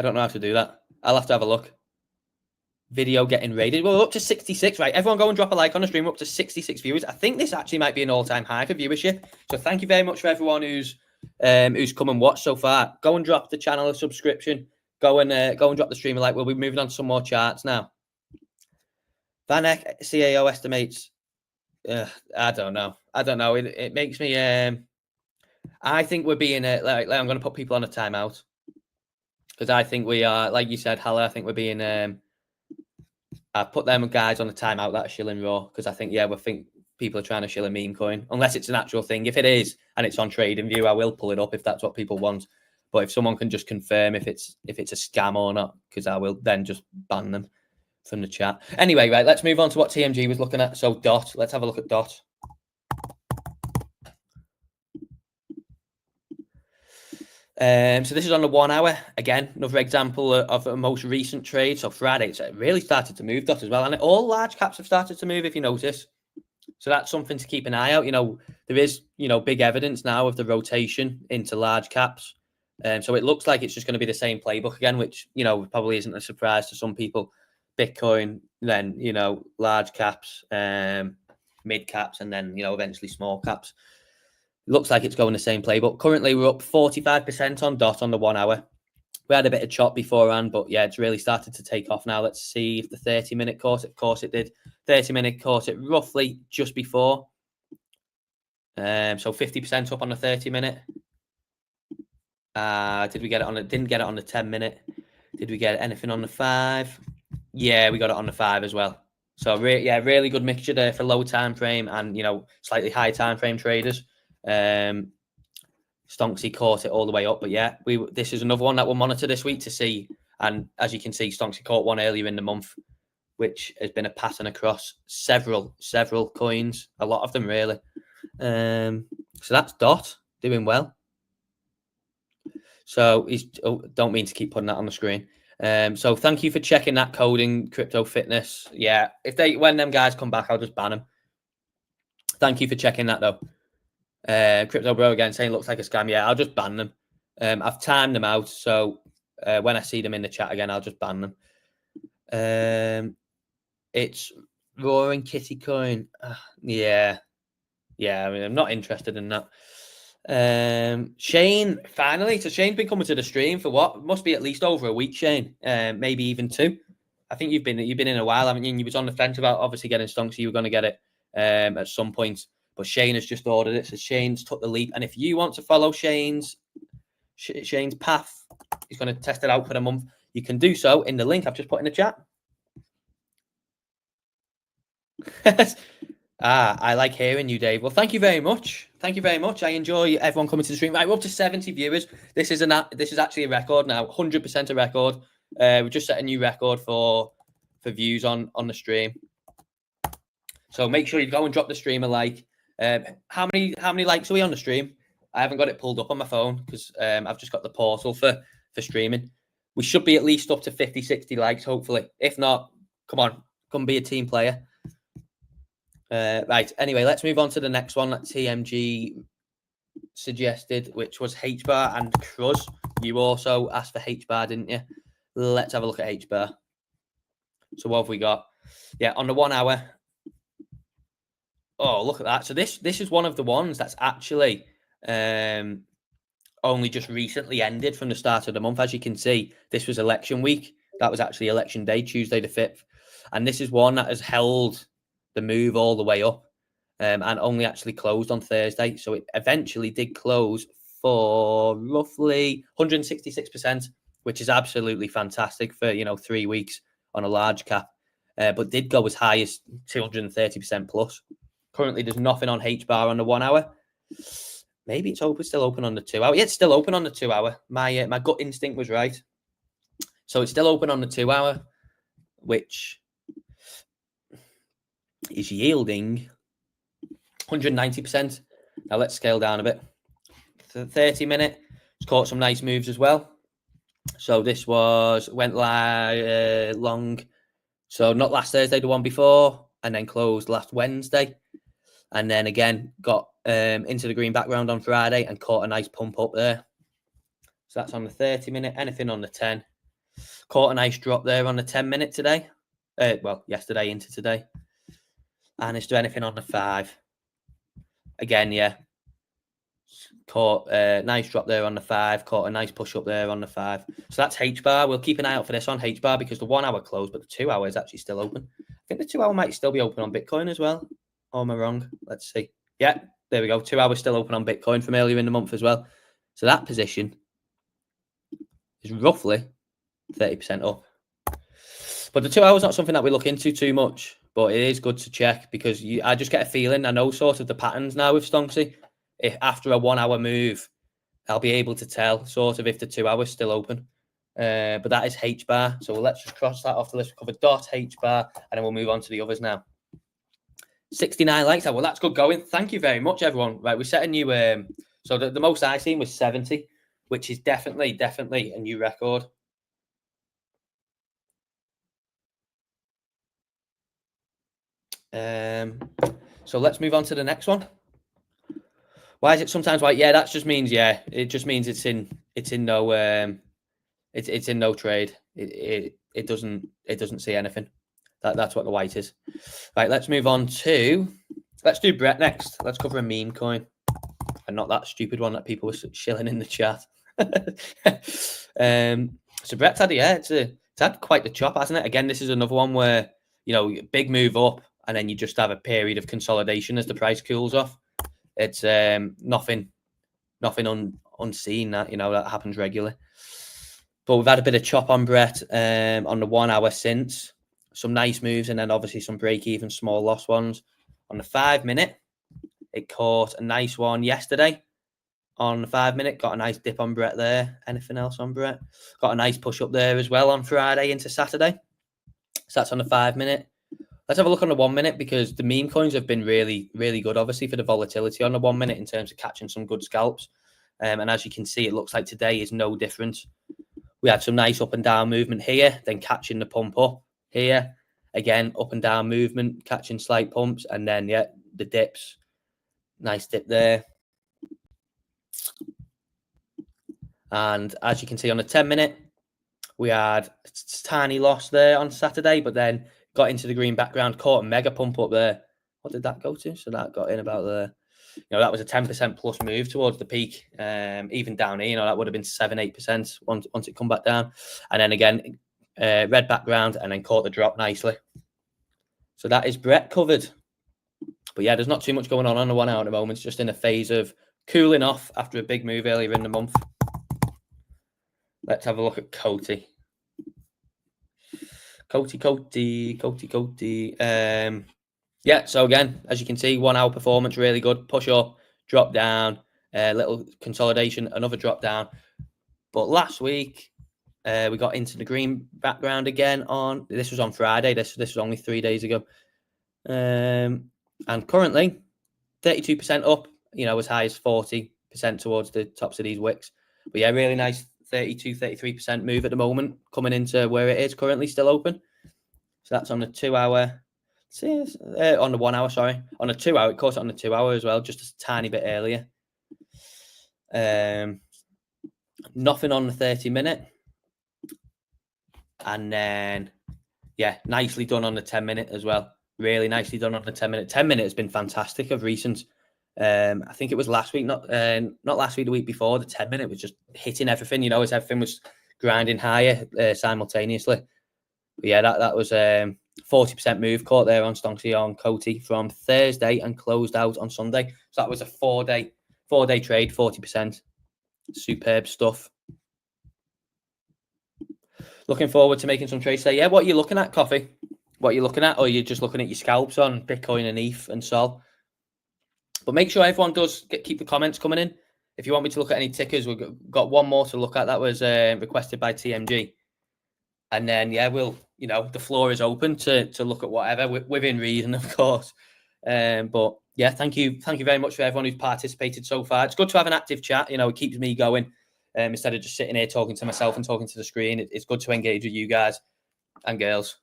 don't know how to do that. I'll have to have a look. Video getting raided. Well, we're up to 66, right? Everyone go and drop a like on the stream. We're up to 66 viewers. I think this actually might be an all-time high for viewership. So thank you very much for everyone who's come and watched so far. Go and drop the channel a subscription. Go and drop the stream a like. We'll be moving on to some more charts now. Van Eck CAO estimates. I don't know. It makes me. I think we're being like I'm going to put people on a timeout because I think we are, like you said, Halle. I think we're being. I've put them guys on a timeout that are shilling raw because I think we think people are trying to shill a meme coin unless it's an actual thing. If it is and it's on TradingView, I will pull it up if that's what people want. But if someone can just confirm if it's a scam or not, because I will then just ban them from the chat. Anyway, right, let's move on to what TMG was looking at. So DOT, let's have a look at DOT. So this is on the 1 hour. Again, another example of a most recent trade. So Friday, it's really started to move DOT as well. And all large caps have started to move, if you notice. So that's something to keep an eye out. There is, big evidence now of the rotation into large caps. So it looks like it's just going to be the same playbook again, which, probably isn't a surprise to some people. Bitcoin, then, large caps, mid caps, and then, eventually small caps. Looks like it's going the same playbook. Currently, we're up 45% on DOT on the 1 hour. We had a bit of chop beforehand, but yeah, it's really started to take off now. Let's see if the 30-minute caught it. Of course it did. 30-minute caught it roughly just before. So 50% up on the 30-minute. Did we get it on the? Didn't get it on the 10-minute. Did we get anything on the 5? Yeah, we got it on the 5 as well. So really good mixture there for low time frame and slightly high time frame traders. Stonksy caught it all the way up, but yeah, this is another one that we'll monitor this week to see. And as you can see, Stonksy caught one earlier in the month, which has been a pattern across several coins, a lot of them really. So that's DOT doing well. So don't mean to keep putting that on the screen. So thank you for checking that code in Crypto Fitness. Yeah, when them guys come back, I'll just ban them. Thank you for checking that though. Crypto Bro again saying looks like a scam. Yeah, I'll just ban them. I've timed them out, so when I see them in the chat again, I'll just ban them. It's Roaring Kitty Coin. Yeah. I mean, I'm not interested in that. Shane, finally. So Shane's been coming to the stream for what? Must be at least over a week, Shane. Maybe even 2. I think you've been in a while, haven't you? And you was on the fence about obviously getting Stonksy. You were going to get it at some point. But Shane has just ordered it. So Shane's took the leap. And if you want to follow Shane's path, he's going to test it out for a month. You can do so in the link I've just put in the chat. I like hearing you, Dave. Well, thank you very much. I enjoy everyone coming to the stream. Right, we're up to 70 viewers. This is actually a record now. 100% a record. We've just set a new record for views on the stream. So make sure you go and drop the stream a like. How many likes are we on the stream? I haven't got it pulled up on my phone because I've just got the portal for streaming. We should be at least up to 50, 60 likes, hopefully. If not, come be a team player. Right. Anyway, let's move on to the next one that TMG suggested, which was H-bar and Cruz. You also asked for H-bar, didn't you? Let's have a look at H-bar. So what have we got? Yeah, on the 1 hour. Oh, look at that. So this is one of the ones that's actually only just recently ended from the start of the month. As you can see, this was election week. That was actually election day, Tuesday the 5th. And this is one that has held the move all the way up and only actually closed on Thursday. So it eventually did close for roughly 166%, which is absolutely fantastic for, 3 weeks on a large cap, but did go as high as 230% plus. Currently, there's nothing on H bar on the 1 hour. Maybe it's still open on the 2 hour. Yeah, it's still open on the 2 hour. My gut instinct was right. So it's still open on the 2 hour, which is yielding 190%. Now let's scale down a bit. The 30-minute, it's caught some nice moves as well. So this went long. So not last Thursday, the one before, and then closed last Wednesday. And then again, got into the green background on Friday and caught a nice pump up there. So that's on the 30-minute. Anything on the 10. Caught a nice drop there on the 10-minute today. Yesterday into today. And is there anything on the 5? Again, yeah. Caught a nice drop there on the 5. Caught a nice push up there on the 5. So that's H bar. We'll keep an eye out for this on H bar because the 1 hour closed, but the 2 hour is actually still open. I think the 2 hour might still be open on Bitcoin as well. Or am I wrong? Let's see. Yeah, there we go. 2 hours still open on Bitcoin from earlier in the month as well. So that position is roughly 30% up. But the 2 hours not something that we look into too much, but it is good to check because I just get a feeling, I know sort of the patterns now with Stonksy. If after a 1 hour move, I'll be able to tell sort of if the 2 hours still open. But that is H bar. So let's just cross that off the list. We'll cover dot H bar, and then we'll move on to the others now. 69 likes. Well, that's good going. Thank you very much, everyone. Right, we set a new. So the most I seen was 70, which is definitely a new record. So let's move on to the next one. Why is it sometimes white? Yeah, that just means it just means it's in no it's in no trade. It doesn't see anything. That's what the white is. Right, let's move on to let's do Brett next. Let's cover a meme coin and not that stupid one that people were shilling in the chat. So Brett's had it's had quite the chop, hasn't it? Again, this is another one where big move up and then you just have a period of consolidation as the price cools off. It's nothing unseen that that happens regularly. But we've had a bit of chop on Brett on the 1 hour since. Some nice moves and then obviously some break-even small loss ones. On the 5 minute, it caught a nice one yesterday. On the 5 minute, got a nice dip on Brett there. Anything else on Brett? Got a nice push up there as well on Friday into Saturday. So that's on the 5 minute. Let's have a look on the 1 minute because the meme coins have been really, really good, obviously, for the volatility on the 1 minute in terms of catching some good scalps. And as you can see, it looks like today is no different. We had some nice up and down movement here, then catching the pump up here. Again, up and down movement, catching slight pumps, and then, the dips. Nice dip there. And as you can see on the 10 minute, we had a tiny loss there on Saturday, but then got into the green background, caught a mega pump up there. What did that go to? So that got in about there. That was a 10% plus move towards the peak. Even down here, that would have been 7-8% once it come back down. And then again, red background and then caught the drop nicely. So that is Brett covered. But yeah, there's not too much going on the 1 hour at the moment. It's just in a phase of cooling off after a big move earlier in the month. Let's have a look at Coty. Coty. So again, as you can see, 1 hour performance, really good. Push up, drop down, little consolidation, another drop down. But last week, we got into the green background again this was on Friday. This was only 3 days ago. And currently, 32% up, as high as 40% towards the tops of these wicks. But yeah, really nice 33% move at the moment, coming into where it is currently still open. So that's on the 2 hour. On the 1 hour, sorry. On the 2 hour, it caught it on the 2 hour as well, just a tiny bit earlier. Nothing on the 30 minute. And then, nicely done on the 10 minute as well. Really nicely done on the 10 minute. 10 minute has been fantastic of recent. I think it was last week, not last week, the week before. The 10 minute was just hitting everything, as everything was grinding higher simultaneously. But yeah, that was 4 40% move caught there on Stonksy on Coty from Thursday and closed out on Sunday. So that was a 4-day trade, 40%. Superb stuff. Looking forward to making some trades today. Yeah, what are you looking at, Coffee? What are you looking at? Or are you just looking at your scalps on Bitcoin and ETH and Sol? But make sure everyone does keep the comments coming in. If you want me to look at any tickers, we've got one more to look at. That was requested by TMG. And then, yeah, we'll, the floor is open to look at whatever within reason, of course. But yeah, thank you very much for everyone who's participated so far. It's good to have an active chat. It keeps me going instead of just sitting here talking to myself and talking to the screen. It's good to engage with you guys and girls.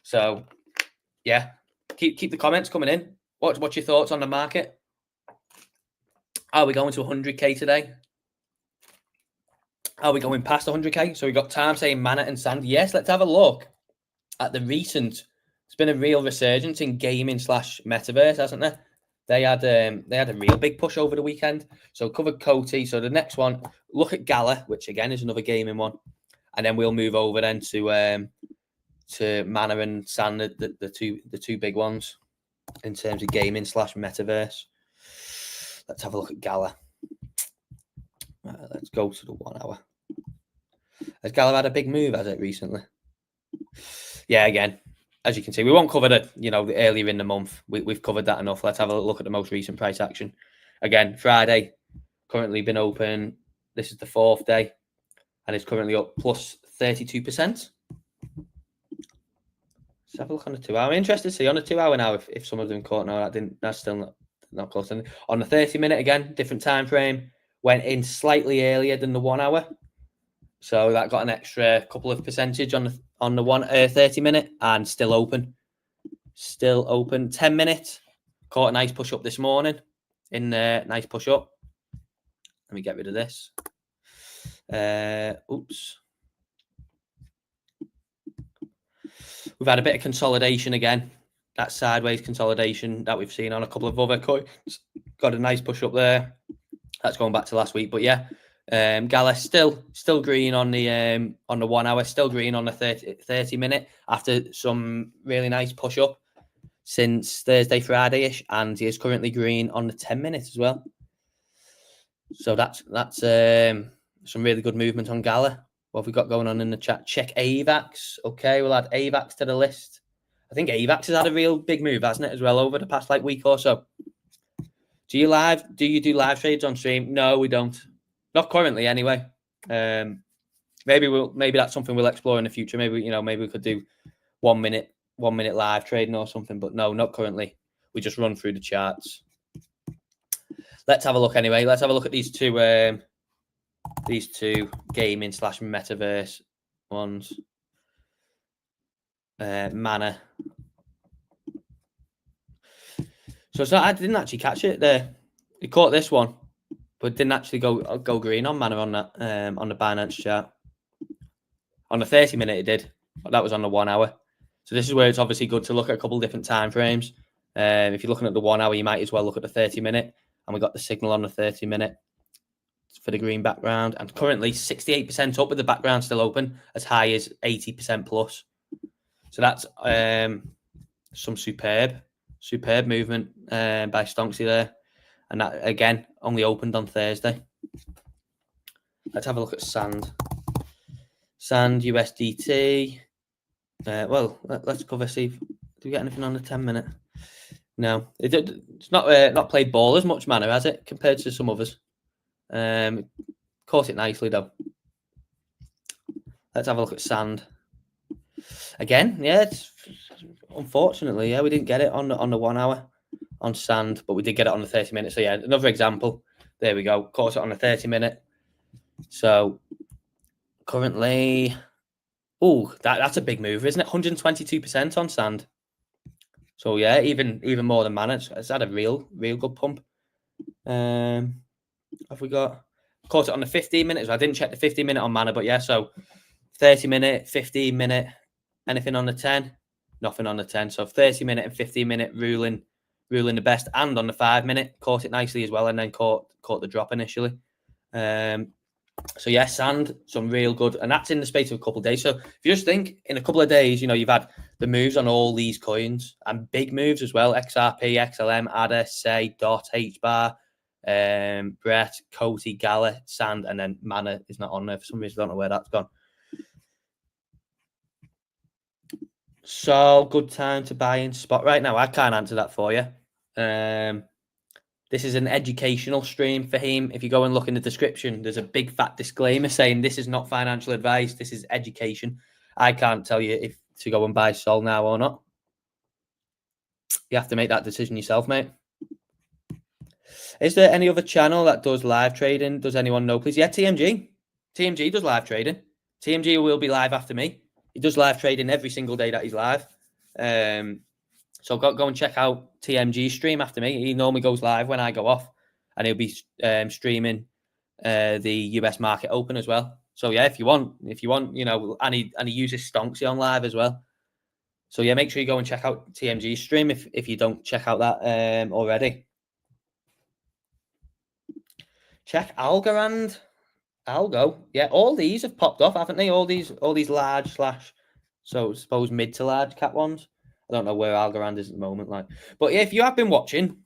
So yeah, keep the comments coming in. What's your thoughts on the market? Are we going to 100k today? Are we going past 100k? So we got Time saying Mana and Sand. Yes, let's have a look at the recent. It's been a real resurgence in gaming / metaverse, hasn't there? They had a real big push over the weekend. So covered Coty. So the next one, look at Gala, which again is another gaming one, and then we'll move over then to Mana and Sand, the two big ones in terms of gaming / metaverse. Let's have a look at Gala. Let's go to the 1 hour. Has Gala had a big move, has it, recently? Yeah, again, as you can see, we won't cover the earlier in the month. We've covered that enough. Let's have a look at the most recent price action. Again, Friday, currently been open. This is the 4th day, and it's currently up plus 32%. Let's have a look on the 2 hour. I'm interested to see on the 2 hour now if some of them caught. No, that's still not close. On the 30-minute, again, different time frame. Went in slightly earlier than the 1 hour. So that got an extra couple of percentage on the 30-minute and still open. Still open. 10-minute. Caught a nice push up this morning. Nice push up. Let me get rid of this. Oops. We've had a bit of consolidation again. That sideways consolidation that we've seen on a couple of other coins. Got a nice push up there. That's going back to last week. But yeah, Gala still green on the 1 hour, still green on the 30-minute after some really nice push up since Thursday, Friday-ish, and he is currently green on the 10-minute as well. So that's some really good movement on Gala. What have we got going on in the chat? Check AVAX. Okay, we'll add AVAX to the list. I think AVAX has had a real big move, hasn't it, as well, over the past week or so. Do you do live trades on stream? No, we don't. Not currently, anyway. Maybe that's something we'll explore in the future. Maybe we could do 1 minute live trading or something. But no, not currently. We just run through the charts. Let's have a look anyway. Let's have a look at these two gaming / metaverse ones. Mana. So I didn't actually catch it there. It caught this one, but didn't actually go green on Mana on that on the Binance chart. On the 30-minute, it did. But that was on the 1 hour. So this is where it's obviously good to look at a couple of different time frames. If you're looking at the 1 hour, you might as well look at the 30-minute. And we got the signal on the 30-minute for the green background. And currently 68% up with the background still open, as high as 80% plus. So that's some superb movement by Stonksy there. And that, again, only opened on Thursday. Let's have a look at Sand. Sand, USDT. Let's cover, see if do we get anything on the 10-minute. No, it's not played ball as much, Mana, has it, compared to some others? Caught it nicely, though. Let's have a look at Sand. Again, yeah, unfortunately, we didn't get it on the 1 hour on Sand, but we did get it on the 30-minute. So yeah, another example. There we go. Caught it on the 30-minute. So currently, that's a big move, isn't it? 122% on Sand. So yeah, even more than Mana. It's had a real good pump. Have we got caught it on the 15-minute? So I didn't check the 15-minute on Mana, but yeah, so 30-minute, 15-minute, anything on the 10? Nothing on the 10. So 30-minute and 15-minute ruling the best, and on the 5-minute caught it nicely as well, and then caught the drop initially. So yeah, sand, some real good, and that's in the space of a couple of days. So if you just think in a couple of days, you've had the moves on all these coins and big moves as well: XRP, XLM, ADA, Say, Dot, HBAR, Brett, Coty, Gala, Sand, and then Mana is not on there for some reason. I don't know where that's gone. So good time to buy in spot right now. I can't answer that for you. This is an educational stream for him. If you go and look in the description, there's a big fat disclaimer saying this is not financial advice. This is education. I can't tell you if to go and buy Sol now or not. You have to make that decision yourself, mate. Is there any other channel that does live trading? Does anyone know, please? Yeah, TMG. TMG does live trading. TMG will be live after me. He does live trading every single day that he's live. So go and check out TMG's stream after me. He normally goes live when I go off, and he'll be streaming the US market open as well. So yeah, if you want, and he uses Stonksy on live as well. So yeah, make sure you go and check out TMG's stream if you don't check out that already. Check Algorand. Algo. Yeah, all these have popped off, haven't they? All these large / so suppose mid to large cap ones. I don't know where Algorand is at the moment, but yeah, if you have been watching,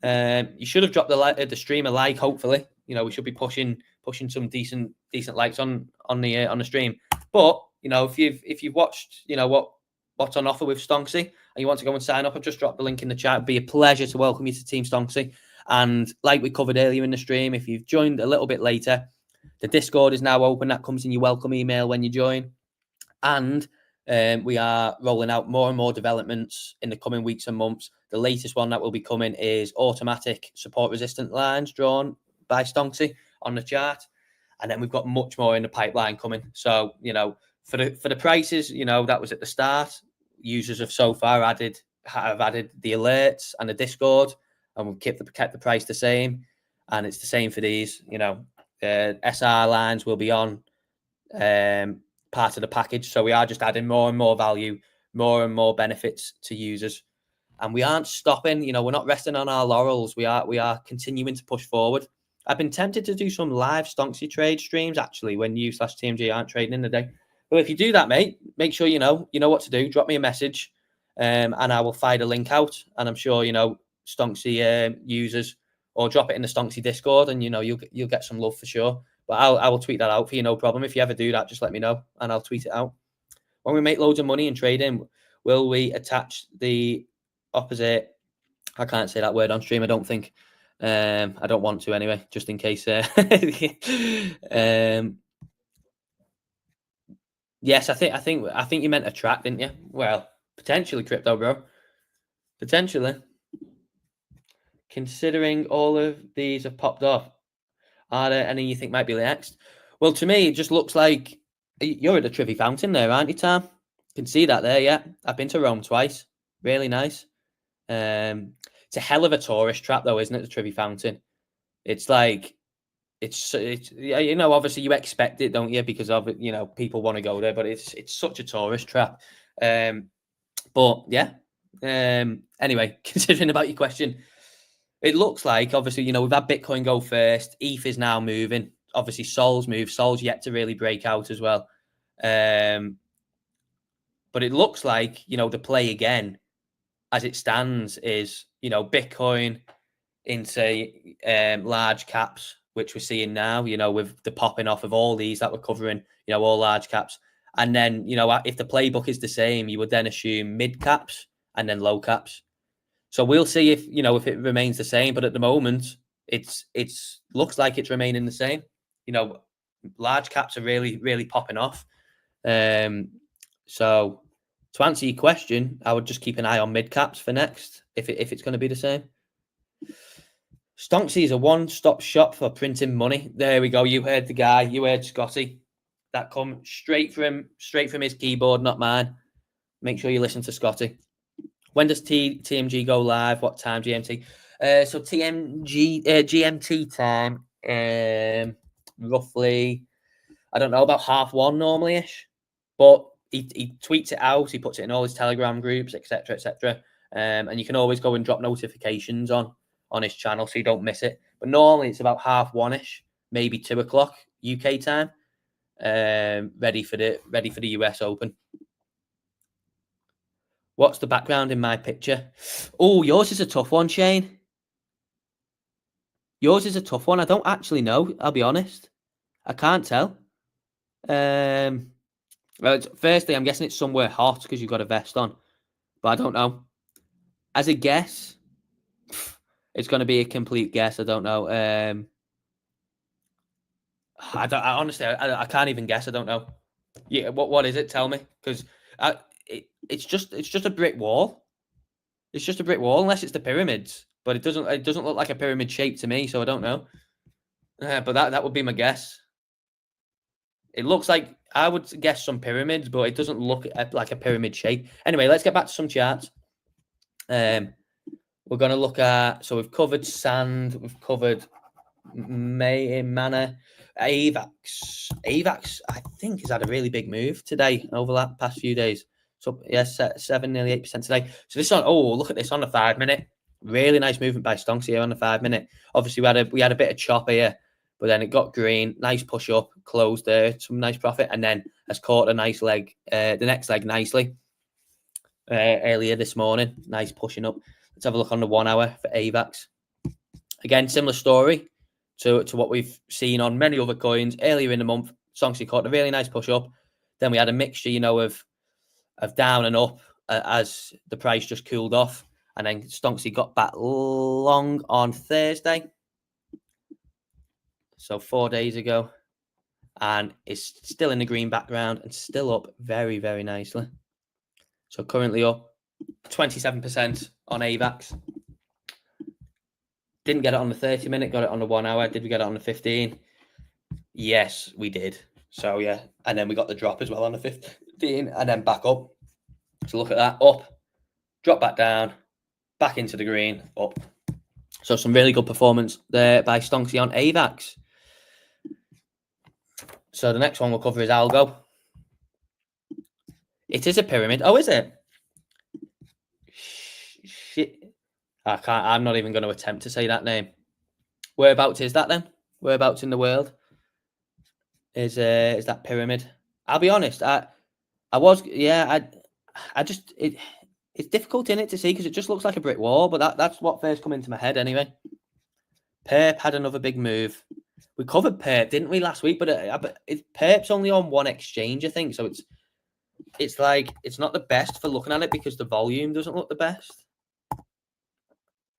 you should have dropped the stream a like. Hopefully, we should be pushing some decent likes on the stream. But if you've watched, what's on offer with Stonksy, and you want to go and sign up, I've just dropped the link in the chat. It'd be a pleasure to welcome you to Team Stonksy. And like we covered earlier in the stream, if you've joined a little bit later, the Discord is now open. That comes in your welcome email when you join. And we are rolling out more and more developments in the coming weeks and months. The latest one that will be coming is automatic support resistant lines drawn by Stonksy on the chart. And then we've got much more in the pipeline coming. So, for the prices, that was at the start. Users have so far added the alerts and the Discord, and we've kept the price the same. And it's the same for these. SR lines will be on part of the package. So we are just adding more and more value, more and more benefits to users. And we aren't stopping, we're not resting on our laurels. We are continuing to push forward. I've been tempted to do some live Stonksy trade streams, actually, when you /TMG aren't trading in the day. But if you do that, mate, make sure you know what to do. Drop me a message and I will fire the link out. And I'm sure, Stonksy users, or drop it in the Stonksy Discord, and, you'll get some love for sure. But I will tweet that out for you, no problem. If you ever do that, just let me know, and I'll tweet it out. When we make loads of money in trading, will we attach the opposite? I can't say that word on stream, I don't think. I don't want to anyway, just in case. Yes, I think you meant attract, didn't you? Well, potentially crypto, bro. Potentially. Considering all of these have popped off, are there any you think might be next? Well, to me, it just looks like you're at the Trevi Fountain there, aren't you, Tom? Can see that there, yeah. I've been to Rome twice. Really nice. It's a hell of a tourist trap, though, isn't it, the Trevi Fountain? It's like, it's obviously you expect it, don't you? Because of it, people want to go there, but it's such a tourist trap. But yeah. Anyway, considering about your question, it looks like, obviously, we've had Bitcoin go first. ETH is now moving. Obviously, Sol's moved. Sol's yet to really break out as well. But it looks like, the play again, as it stands, is, Bitcoin into large caps, which we're seeing now, with the popping off of all these that we're covering, all large caps. And then, if the playbook is the same, you would then assume mid caps and then low caps. So we'll see if it remains the same. But at the moment, it's looks like it's remaining the same. Large caps are really, really popping off. So to answer your question, I would just keep an eye on mid caps for next if it's going to be the same. Stonksy is a one-stop shop for printing money. There we go. You heard the guy. You heard Scotty. That come straight from his keyboard, not mine. Make sure you listen to Scotty. When does TMG go live? What time GMT? So TMG GMT time, roughly, I don't know, about 1:30 normally-ish. But he tweets it out. He puts it in all his Telegram groups, etc., etc. And you can always go and drop notifications on his channel so you don't miss it. But normally it's about 1:30-ish. maybe 2 o'clock UK time. Ready for the US Open. What's the background in my picture? Oh, yours is a tough one, Shane. Yours is a tough one. I don't actually know. I'll be honest. I can't tell. Well, firstly, I'm guessing it's somewhere hot because you've got a vest on, but I don't know. As a guess, it's going to be a complete guess. I don't know. I honestly, I can't even guess. I don't know. Yeah, what is it? Tell me, because it's just a brick wall. It's just a brick wall, unless it's the pyramids. But it doesn't look like a pyramid shape to me, so I don't know. But that would be my guess. It looks like, I would guess, some pyramids, but it doesn't look like a pyramid shape. Anyway, let's get back to some charts. We're going to look at, so we've covered sand, we've covered mana, AVAX. AVAX, I think, has had a really big move today over the past few days. So yes, 7, nearly 8% today. So this on, look at this on the 5 minute. Really nice movement by Stonksy here on the 5 minute. Obviously, we had a bit of chop here, but then it got green. Nice push up, closed there, some nice profit, and then has caught a nice leg, the next leg nicely earlier this morning. Nice pushing up. Let's have a look on the 1 hour for AVAX. Again, similar story to what we've seen on many other coins earlier in the month. Stonksy caught a really nice push up. Then we had a mixture, of down and up as the price just cooled off. And then Stonksy got back long on Thursday. So 4 days ago. And it's still in the green background and still up very, very nicely. So currently up 27% on AVAX. Didn't get it on the 30 minute, got it on the 1 hour. Did we get it on the 15? Yes, we did. So yeah. And then we got the drop as well on the 15 and then back up. So look at that. Up, drop back down, back into the green, up. So some really good performance there by Stonksy on AVAX. So the next one we'll cover is Algo. It is a pyramid. Oh, is it? Shit. I'm not even going to attempt to say that name. Whereabouts is that then? Whereabouts in the world is that pyramid? I'll be honest. It's difficult in it to see because it just looks like a brick wall, but that's what first come into my head anyway. Perp had another big move. We covered Perp, didn't we, last week? But Perp's only on one exchange, I think. So it's like, it's not the best for looking at it because the volume doesn't look the best.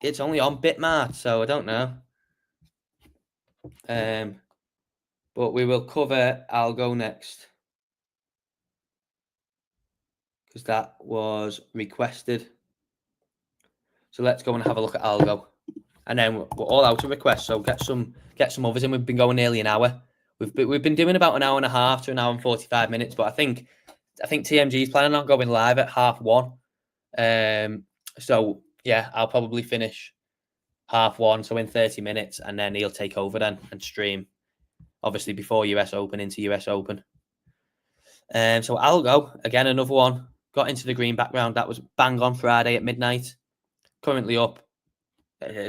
It's only on Bitmart, so I don't know. But we will cover Algo next, because that was requested. So let's go and have a look at Algo. And then we're all out of requests, so get some others in. We've been going nearly an hour. We've been doing about an hour and a half to an hour and 45 minutes, but I think TMG is planning on going live at 1:30. So yeah, I'll probably finish 1:30, so in 30 minutes, and then he'll take over then and stream, obviously before US Open into US Open. So Algo, again, another one, got into the green background. That was bang on Friday at midnight. Currently up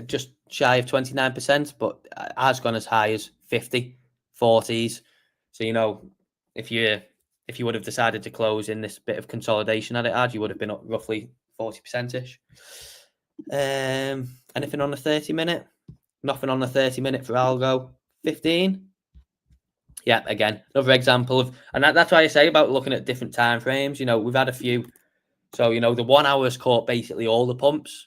just shy of 29%, but has gone as high as 50, 40s. So, if you would have decided to close in this bit of consolidation that it had, you would have been up roughly 40%-ish. Anything on the 30 minute? Nothing on the 30 minute for Algo. 15. Yeah, again, another example of, and that's why I say about looking at different time frames. We've had a few. So, the 1 hour's caught basically all the pumps,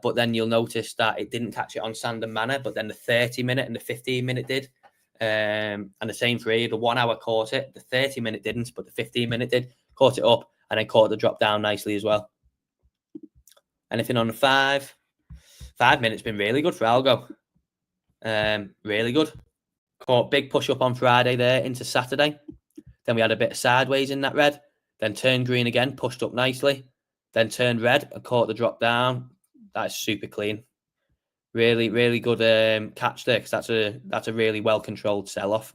but then you'll notice that it didn't catch it on sand and mana, but then the 30 minute and the 15 minute did. And the same for here, the 1 hour caught it, the 30 minute didn't, but the 15 minute did, caught it up, and then caught the drop down nicely as well. Anything on the 5 minutes been really good for Algo. Really good. Caught big push up on Friday there into Saturday. Then we had a bit of sideways in that red. Then turned green again, pushed up nicely. Then turned red and caught the drop down. That's super clean. Really, really good catch there, because that's a really well controlled sell off.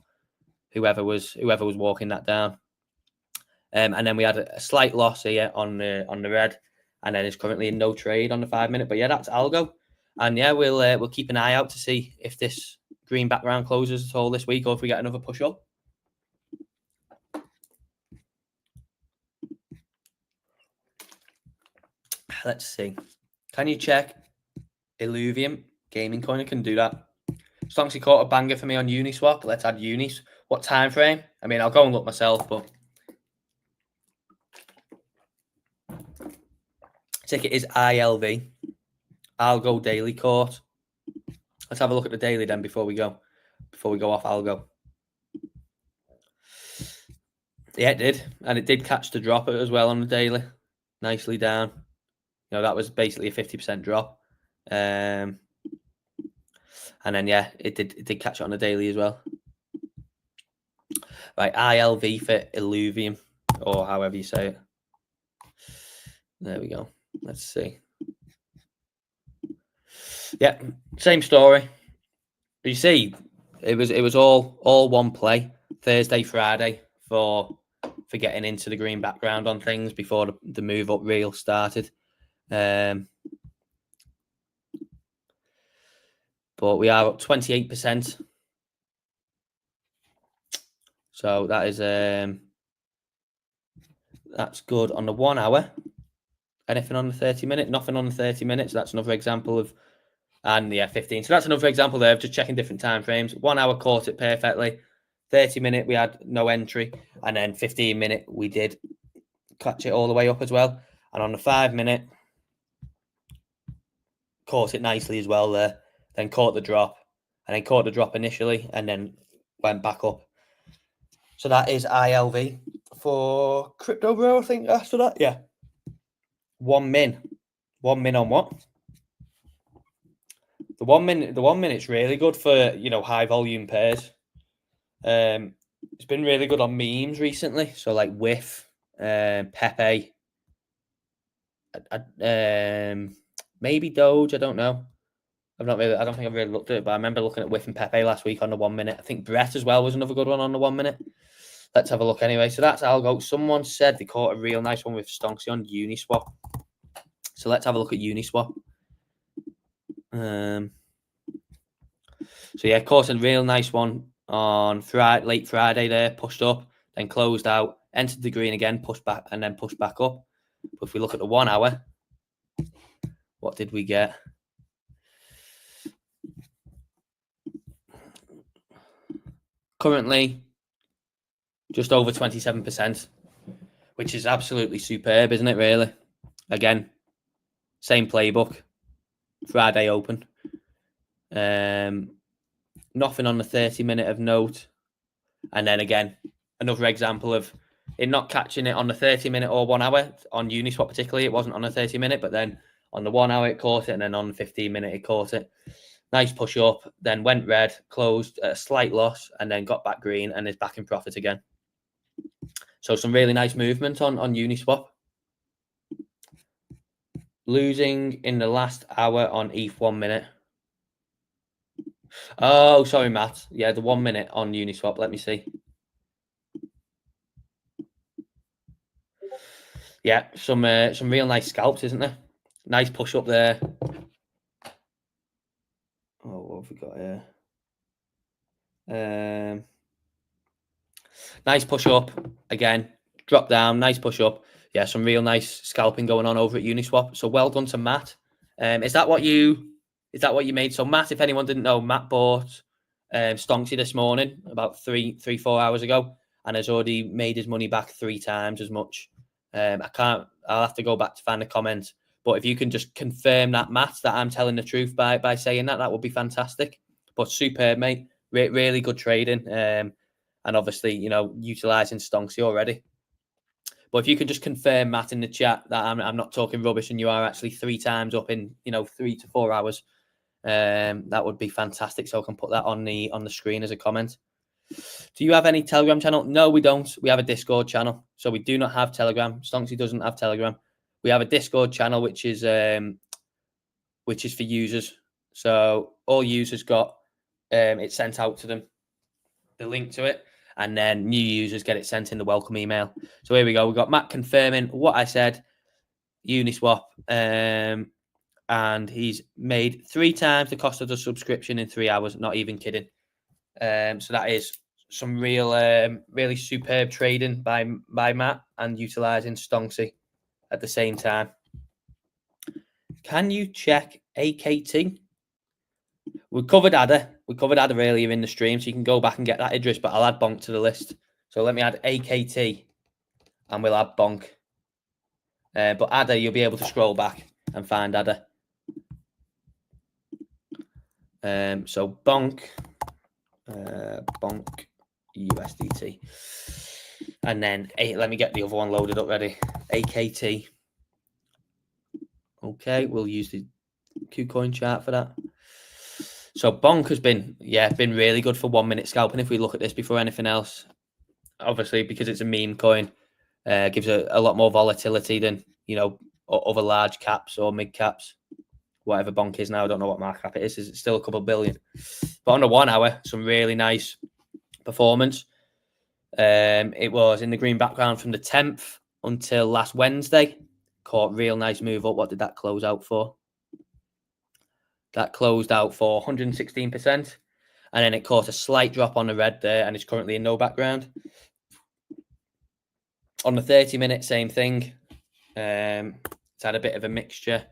Whoever was walking that down. And then we had a slight loss here on the red, and then it's currently in no trade on the 5 minute. But yeah, that's Algo. And yeah, we'll keep an eye out to see if this green background closes at all this week, or if we get another push up. Let's see. Can you check Illuvium Gaming Coin? I can do that. Stonksy caught a banger for me on Uniswap. Let's add Unis. What time frame? I mean, I'll go and look myself, but ticket is ILV. Algo daily caught. Let's have a look at the daily then before we go. Before we go off Algo. Yeah, it did. And it did catch the drop as well on the daily. Nicely down. You know, that was basically a 50% drop. And then, yeah, it did catch it on the daily as well. Right, ILV for Illuvium, or however you say it. There we go. Let's see. Yeah, same story. You see, it was all one play. Thursday, Friday for getting into the green background on things before the move up reel started. But we are up 28%. So that is that's good on the 1 hour. Anything on the 30 minute? Nothing on the 30 minutes. That's another example of, and yeah, 15. So that's another example there of just checking different time frames. 1 hour caught it perfectly. 30 minute we had no entry, and then 15 minute we did catch it all the way up as well. And on the 5 minute, caught it nicely as well there. Then caught the drop, and then caught the drop initially, and then went back up. So that is ILV for Crypto Bro, I think, after that. Yeah. 1 min. 1 min on what? The 1 minute, the 1 minute's really good for, you know, high volume pairs. It's been really good on memes recently. So like Whiff, Pepe, maybe Doge. I don't know. I don't think I've really looked at it, but I remember looking at Whiff and Pepe last week on the 1 minute. I think Brett as well was another good one on the 1 minute. Let's have a look anyway. So that's Algo. Someone said they caught a real nice one with Stonksy on Uniswap. So let's have a look at Uniswap. So yeah, caught a real nice one on late Friday there, pushed up, then closed out, entered the green again, pushed back, and then pushed back up. But if we look at the 1 hour, what did we get? Currently, just over 27%, which is absolutely superb, isn't it, really? Again, same playbook, Friday open. Nothing on the 30 minute of note. And then again, another example of it not catching it on the 30 minute or 1 hour. On Uniswap particularly, it wasn't on the 30 minute, but then on the 1 hour it caught it, and then on the 15 minute it caught it. Nice push up, then went red, closed at a slight loss, and then got back green and is back in profit again. So some really nice movement on Uniswap. Losing in the last hour on ETH 1 minute. Oh, sorry, Matt. Yeah, the 1 minute on Uniswap. Let me see. Yeah, some real nice scalps, isn't there? Nice push up there. Oh, what have we got here? Nice push up again. Drop down. Nice push up. Yeah, some real nice scalping going on over at Uniswap. So well done to Matt. Is that what you made? So Matt, if anyone didn't know, Matt bought Stonksy this morning about 4 hours ago, and has already made his money back 3 times as much. I'll have to go back to find the comment. But if you can just confirm that, Matt, that I'm telling the truth by saying that would be fantastic. But superb, mate. Really good trading. And obviously, you know, utilising Stonksy already. But if you could just confirm, Matt, in the chat that I'm not talking rubbish and you are actually 3 times up in, you know, 3 to 4 hours, that would be fantastic. So I can put that on the screen as a comment. Do you have any Telegram channel? No, we don't. We have a Discord channel. So we do not have Telegram. Stonksy doesn't have Telegram. We have a Discord channel, which is for users. So all users got it sent out to them, the link to it, and then new users get it sent in the welcome email. So here we go. We've got Matt confirming what I said, Uniswap, and he's made 3 times the cost of the subscription in 3 hours. Not even kidding. So that is some real, really superb trading by Matt and utilising Stonksy at the same time. Can you check AKT? We covered Adder. We covered Adder earlier in the stream, so you can go back and get that, Idris, but I'll add Bonk to the list. So let me add AKT and we'll add Bonk. But Adder, you'll be able to scroll back and find Adder. So Bonk, Bonk USDT. And then let me get the other one loaded up ready. AKT. Okay, we'll use the KuCoin chart for that. So Bonk has been really good for 1 minute scalping. If we look at this before anything else, obviously because it's a meme coin, gives a lot more volatility than other large caps or mid caps. Whatever Bonk is now, I don't know what market cap it is. Is it still a couple of billion? But on the 1 hour, some really nice performance. It was in the green background from the 10th until last Wednesday. Caught real nice move up. What did that close out for? That closed out for 116%. And then it caught a slight drop on the red there, and it's currently in no background. On the 30-minute, same thing. It's had a bit of a mixture.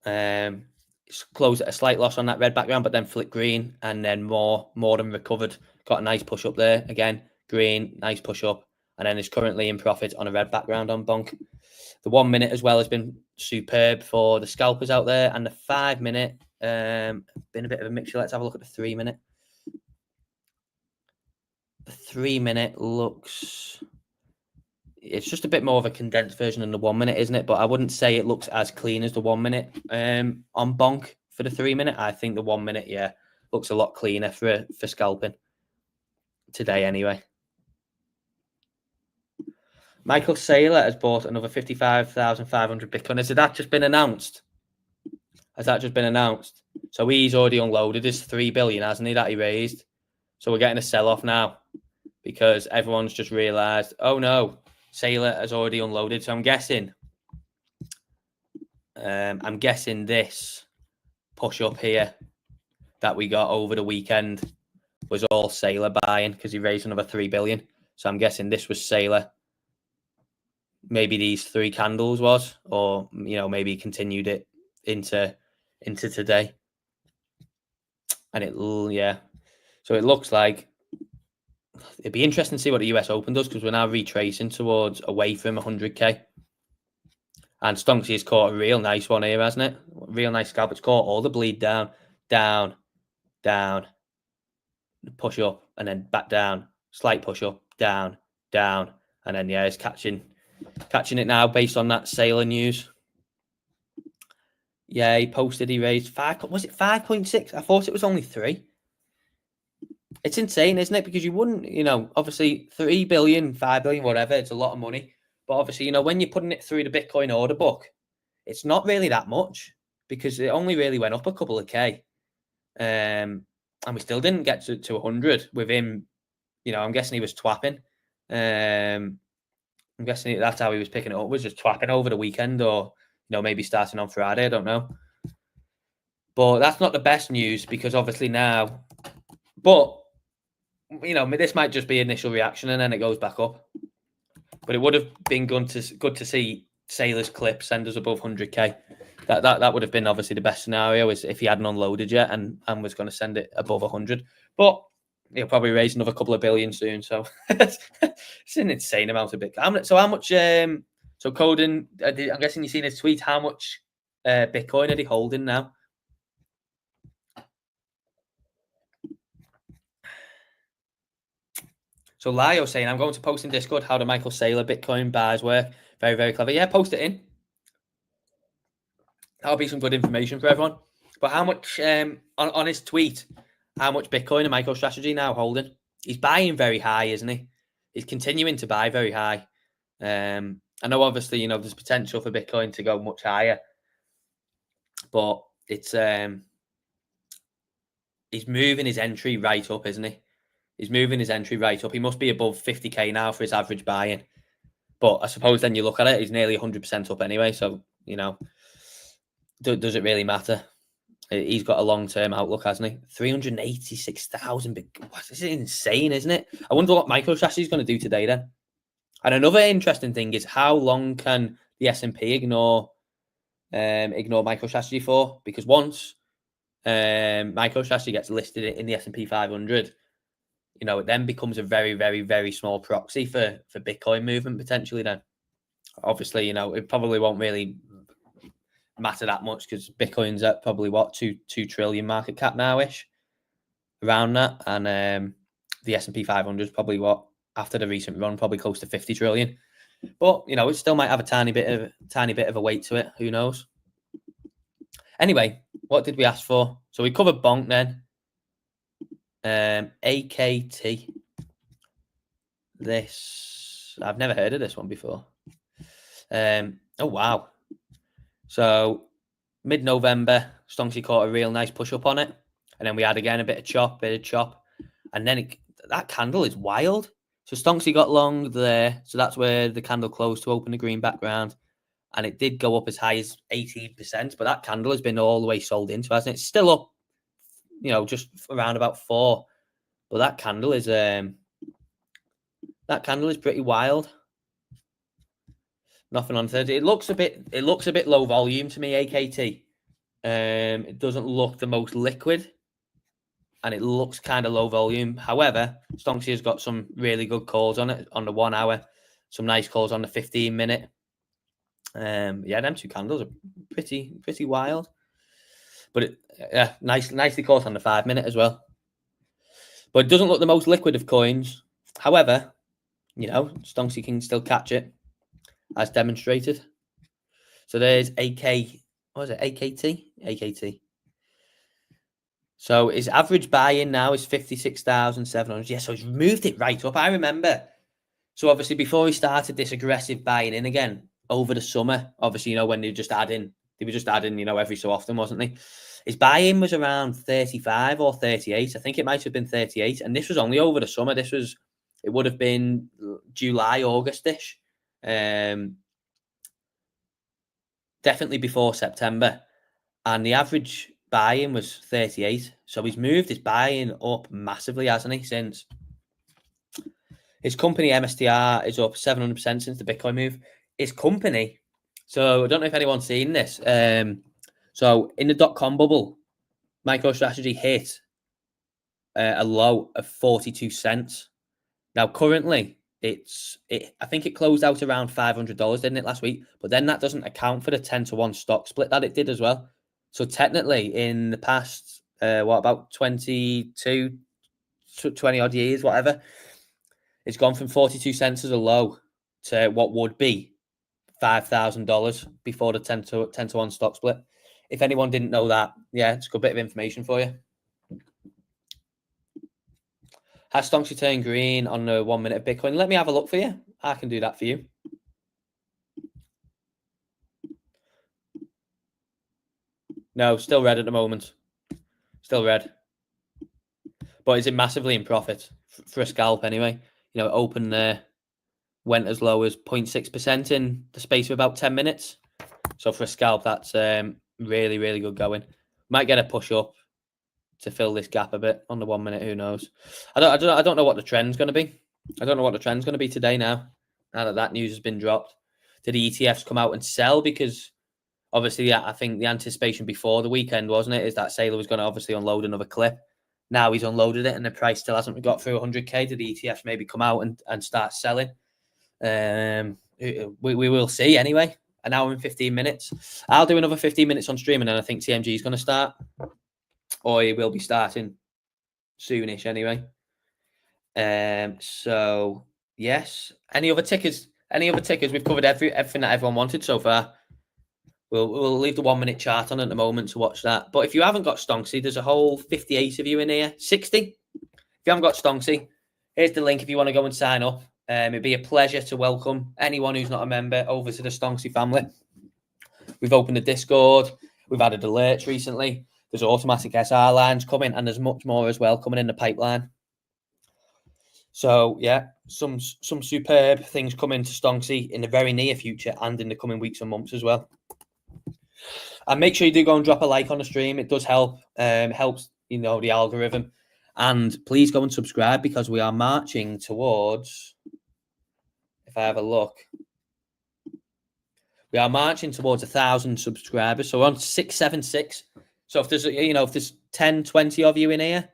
It's closed at a slight loss on that red background, but then flipped green, and then more than recovered. Got a nice push up there. Again, green, nice push up. And then it's currently in profit on a red background on Bonk. The 1 minute as well has been superb for the scalpers out there. And the 5 minute, been a bit of a mixture. Let's have a look at the 3 minute. The 3 minute looks... It's just a bit more of a condensed version than the 1 minute, isn't it? But I wouldn't say it looks as clean as the 1 minute on Bonk for the 3 minute. I think the 1 minute, looks a lot cleaner for scalping today anyway. Michael Saylor has bought another 55,500 Bitcoin. Has that just been announced? So he's already unloaded his 3 billion, hasn't he, that he raised? So we're getting a sell-off now because everyone's just realised, oh no, Saylor has already unloaded. So I'm guessing this push up here that we got over the weekend was all Saylor buying because he raised another 3 billion. So I'm guessing this was Saylor. Maybe these 3 candles was, or maybe continued it into today. And so it looks like it'd be interesting to see what the US Open does because we're now retracing towards away from 100k. And Stonksy has caught a real nice one here, hasn't it? Real nice scalp. It's caught all the bleed down, push up, and then back down, slight push up, down, and then it's catching it now based on that Saylor news. Yeah, he posted he raised 5. Was it 5.6? I thought it was only 3. It's insane, isn't it? Because you wouldn't, obviously 3 billion, 5 billion, whatever, it's a lot of money. But obviously, when you're putting it through the Bitcoin order book, it's not really that much because it only really went up a couple of K. And we still didn't get to 100 with him. I'm guessing he was twapping. I'm guessing that's how he was picking it up, was just twapping over the weekend or, maybe starting on Friday. I don't know. But that's not the best news because obviously now, but, this might just be initial reaction and then it goes back up. But it would have been good to see Saylor's clip send us above 100k. That would have been obviously the best scenario is if he hadn't unloaded yet and was going to send it above 100. But he'll probably raise another couple of billion soon. So it's an insane amount of Bitcoin. So how much? So Coden, I'm guessing you've seen his tweet. How much Bitcoin are they holding now? So Lio saying, I'm going to post in Discord how the Michael Saylor Bitcoin buys work. Very, very clever. Yeah, post it in. That'll be some good information for everyone. But how much, on his tweet, how much Bitcoin and MicroStrategy now holding? He's buying very high, isn't he? He's continuing to buy very high. I know, obviously, there's potential for Bitcoin to go much higher. But it's he's moving his entry right up, isn't he? He's moving his entry right up. He must be above 50k now for his average buying. But I suppose then you look at it, he's nearly 100% up anyway. So, does it really matter? He's got a long-term outlook, hasn't he? 386,000. This is insane, isn't it? I wonder what MicroStrategy is going to do today then. And another interesting thing is how long can the S&P ignore MicroStrategy for? Because once MicroStrategy gets listed in the S&P 500, it then becomes a very, very, very small proxy for Bitcoin movement potentially. Then, obviously, it probably won't really matter that much because Bitcoin's at probably what 2 trillion market cap now-ish, around that, and the S&P 500 is probably what, after the recent run, probably close to 50 trillion. But it still might have a tiny bit of a weight to it. Who knows? Anyway, what did we ask for? So we covered Bonk then. AKT. This, I've never heard of this one before. Oh wow. So mid-November, Stonksy caught a real nice push up on it, and then we had again a bit of chop, and then that candle is wild. So Stonksy got long there, so that's where the candle closed to open the green background, and it did go up as high as 18%, but that candle has been all the way sold into, hasn't it? It's still up, just around about 4, but that candle is pretty wild. Nothing on Thursday. It looks a bit low volume to me, AKT. It doesn't look the most liquid, and it looks kind of low volume. However, Stonksy has got some really good calls on it on the 1 hour, some nice calls on the 15-minute. Them two candles are pretty wild. But nicely caught on the 5-minute as well. But it doesn't look the most liquid of coins. However, Stonksy can still catch it, as demonstrated. So there's AKT? AKT. So his average buy-in now is 56,700. Yeah, so he's moved it right up. I remember. So obviously before he started this aggressive buying in again over the summer, obviously, when they were just adding, every so often, wasn't they? His buy-in was around 35 or 38. I think it might have been 38. And this was only over the summer. It would have been July, August-ish. Definitely before September. And the average buy-in was 38. So he's moved his buy-in up massively, hasn't he, since? His company, MSTR, is up 700% since the Bitcoin move. His company, so I don't know if anyone's seen this. So in the dot-com bubble, MicroStrategy hit a low of 42 cents. Now, currently, I think it closed out around $500, didn't it, last week? But then that doesn't account for the 10-to-1 stock split that it did as well. So technically, in the past, about 20 odd years, whatever, it's gone from 42 cents as a low to what would be $5,000 before the 10-to-1 stock split. If anyone didn't know that, yeah, it's a good bit of information for you. Has Stonksy turned green on the 1 minute of Bitcoin? Let me have a look for you. I can do that for you. No, still red at the moment. Still red. But is it massively in profit for a scalp anyway? Open there, went as low as 0.6% in the space of about 10 minutes. So for a scalp, that's really, really good going. Might get a push up to fill this gap a bit on the 1 minute. Who knows? I don't know what the trend's going to be. I don't know what the trend's going to be today now that news has been dropped. Did the ETFs come out and sell? Because obviously, I think the anticipation before the weekend, wasn't it, is that Saylor was going to obviously unload another clip. Now he's unloaded it and the price still hasn't got through 100k. Did the ETFs maybe come out and start selling? We will see anyway. An hour and 15 minutes. I'll do another 15 minutes on stream, and then I think TMG is going to start. Or he will be starting soonish anyway. So yes. Any other tickers? We've covered everything that everyone wanted so far. We'll leave the 1 minute chart on at the moment to watch that. But if you haven't got Stonksy, there's a whole 58 of you in here. 60. If you haven't got Stonksy, here's the link if you want to go and sign up. It'd be a pleasure to welcome anyone who's not a member over to the Stonksy family. We've opened the Discord. We've added alerts recently. There's automatic SR lines coming, and there's much more as well coming in the pipeline. So yeah, some superb things coming to Stonksy in the very near future and in the coming weeks and months as well. And make sure you do go and drop a like on the stream. It does help. Helps, you know, the algorithm. And please go and subscribe because we are marching towards, if I have a look, we are marching towards 1,000 subscribers. So we're on 676. So if there's, you know, if there's 10, 20 of you in here,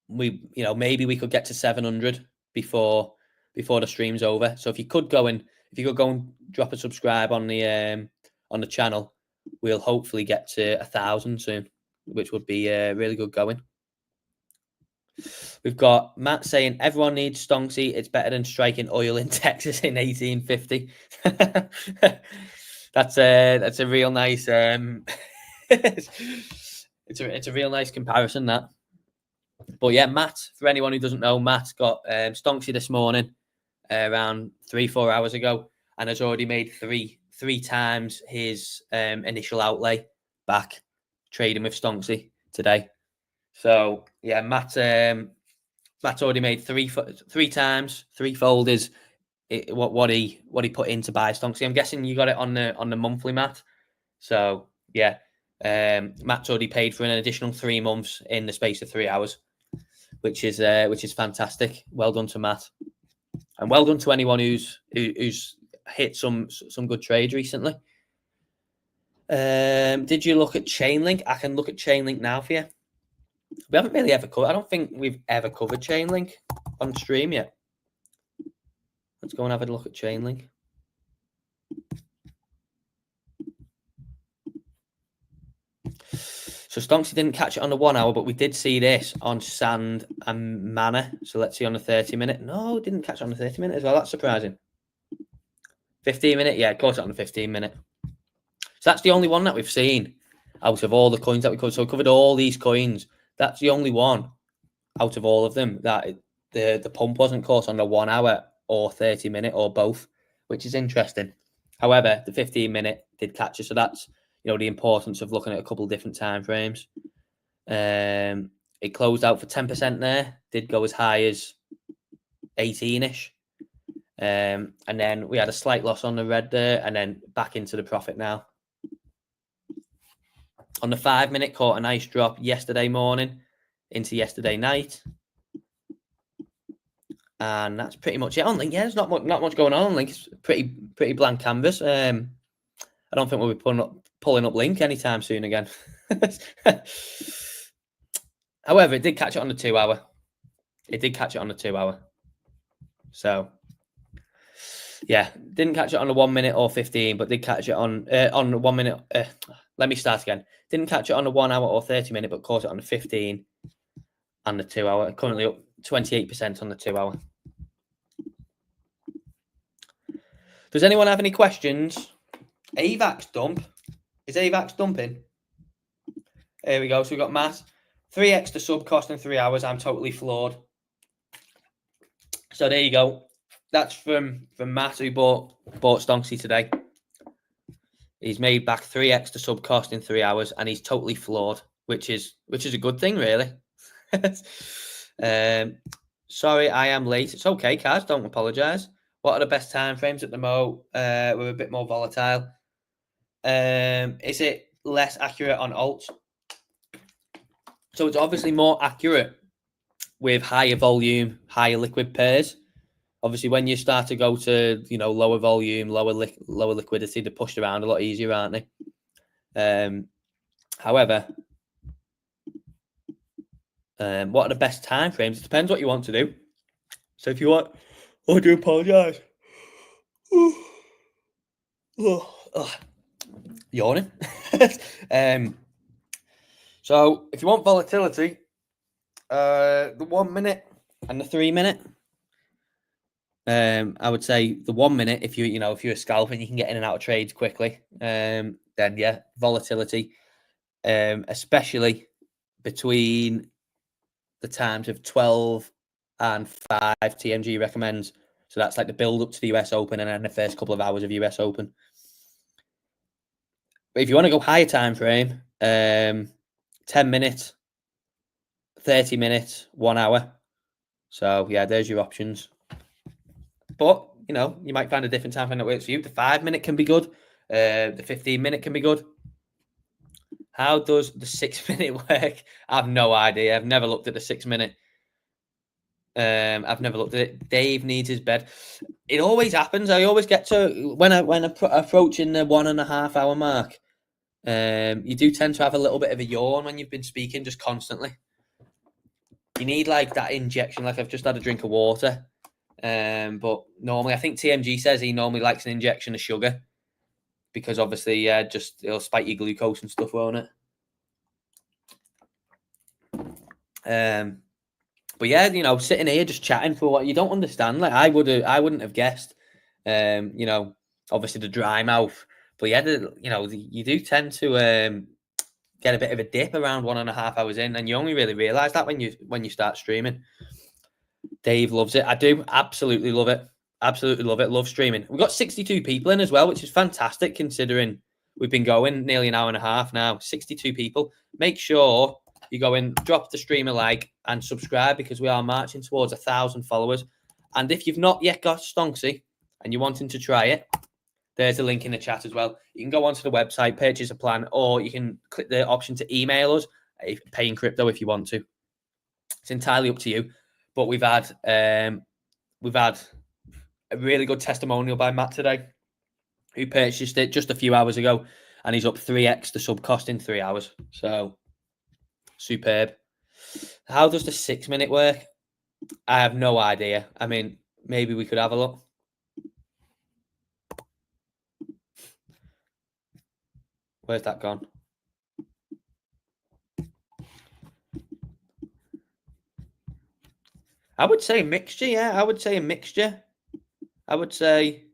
we, you know, maybe we could get to 700 before the stream's over. So if you could go and drop a subscribe on the channel, we'll hopefully get to 1,000 soon, which would be really good going. We've got Matt saying everyone needs Stonksy. It's better than striking oil in Texas in 1850. That's a real nice it's a real nice comparison, that. But yeah, Matt, for anyone who doesn't know, Matt got Stonksy this morning around 3-4 hours ago, and has already made three times his initial outlay back trading with Stonksy today. So yeah, Matt's already made three times, threefold is what he put in to buy Stonksy. I'm guessing you got it on the monthly, Matt. So yeah, Matt's already paid for an additional 3 months in the space of 3 hours, which is fantastic. Well done to Matt, and well done to anyone who's hit some good trades recently. Did you look at Chainlink? I can look at Chainlink now for you. We haven't really ever covered. I don't think we've ever covered Chainlink on stream yet. Let's go and have a look at Chainlink. So Stonksy didn't catch it on the 1 hour, but we did see this on Sand and Mana. So let's see on the 30-minute. No, didn't catch it on the 30-minute as well. That's surprising. 15-minute, yeah, caught it on the 15-minute. So that's the only one that we've seen out of all the coins that we covered. So we covered all these coins. That's the only one out of all of them that the pump wasn't caught on the 1 hour or 30-minute or both, which is interesting. However, the 15-minute did catch us. So that's, you know, the importance of looking at a couple of different time frames. It closed out for 10% there. Did go as high as 18-ish. And then we had a slight loss on the red there, and then back into the profit now. On the 5-minute, caught a nice drop yesterday morning into yesterday night. And that's pretty much it on Link. Yeah, there's not much going on Link. It's pretty blank canvas. I don't think we'll be pulling up Link anytime soon again. However, it did catch it on the 2 hour. So yeah, didn't catch it on the 1 minute or 15, but did catch it on the 1 minute. Let me start again. Didn't catch it on the 1 hour or 30-minute, but caught it on the 15 and the 2 hour. Currently up 28% on the 2 hour. Does anyone have any questions? AVAX dump. Is AVAX dumping? There we go. So we've got Matt. 3 extra sub cost in 3 hours. I'm totally floored. So there you go. That's from Matt, who bought Stonksy today. He's made back 3 extra sub cost in 3 hours, and he's totally floored, which is a good thing, really. Sorry, I am late. It's okay, Kaz. Don't apologise. What are the best time frames at the mo? We're a bit more volatile. Is it less accurate on alts? So it's obviously more accurate with higher volume, higher liquid pairs. Obviously, when you start to go to, you know, lower volume, lower liquidity, they're pushed around a lot easier, aren't they? However, what are the best time frames? It depends what you want to do. So if you want, I do apologise. Yawning. So if you want volatility, the 1 minute and the 3 minute. I would say the 1 minute, if you're scalping, you can get in and out of trades quickly. Then yeah, volatility, especially between the times of 12 and 5, TMG recommends. So that's like the build up to the US Open and then the first couple of hours of US Open. But if you want to go higher time frame, 10 minutes, 30 minutes, 1 hour. So yeah, there's your options. But, you know, you might find a different time frame that works for you. The 5 minute can be good. The 15-minute can be good. How does the 6-minute work? I've no idea. I've never looked at the 6-minute. I've never looked at it. Dave needs his bed. It always happens. I always get to when approaching the 1.5 hour mark. You do tend to have a little bit of a yawn when you've been speaking just constantly. You need like that injection. Like I've just had a drink of water. But normally, I think TMG says he normally likes an injection of sugar because obviously, just it'll spike your glucose and stuff, won't it? But yeah, sitting here just chatting for what you don't understand. Like I wouldn't have guessed. Obviously the dry mouth, but yeah, you do tend to get a bit of a dip around 1.5 hours in, and you only really realise that when you start streaming. Dave loves it. I do absolutely love it. Absolutely love it. Love streaming. We've got 62 people in as well, which is fantastic considering we've been going nearly an hour and a half now. 62 people. Make sure you go in, drop the stream a like, and subscribe because we are marching towards 1,000 followers. And if you've not yet got Stonksy and you're wanting to try it, there's a link in the chat as well. You can go onto the website, purchase a plan, or you can click the option to email us, paying crypto if you want to. It's entirely up to you. But we've had a really good testimonial by Matt today, who purchased it just a few hours ago, and he's up 3x the sub cost in 3 hours. So superb. How does the 6-minute work? I have no idea. I mean, maybe we could have a look. Where's that gone? I would say mixture, yeah. I would say a mixture. I would say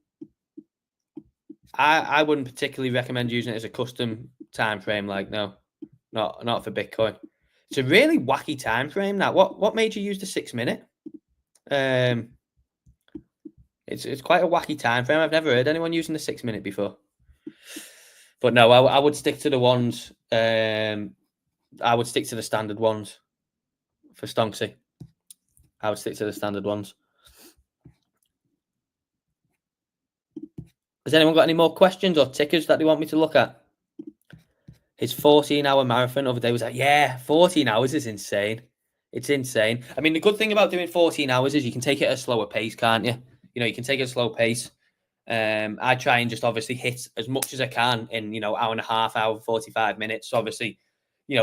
I wouldn't particularly recommend using it as a custom time frame. Like, no, not for Bitcoin. It's a really wacky time frame now. What made you use the 6-minute? It's quite a wacky time frame. I've never heard anyone using the 6-minute before. But no, I would stick to the ones. I would stick to the standard ones for Stonksy. I would stick to the standard ones. Has anyone got any more questions or tickers that they want me to look at? His 14-hour marathon the other day was like, yeah, 14 hours is insane. It's insane. I mean, the good thing about doing 14 hours is you can take it at a slower pace, can't you? You can take it at a slow pace. I try and just obviously hit as much as I can in, hour and a half, hour, 45 minutes. Obviously,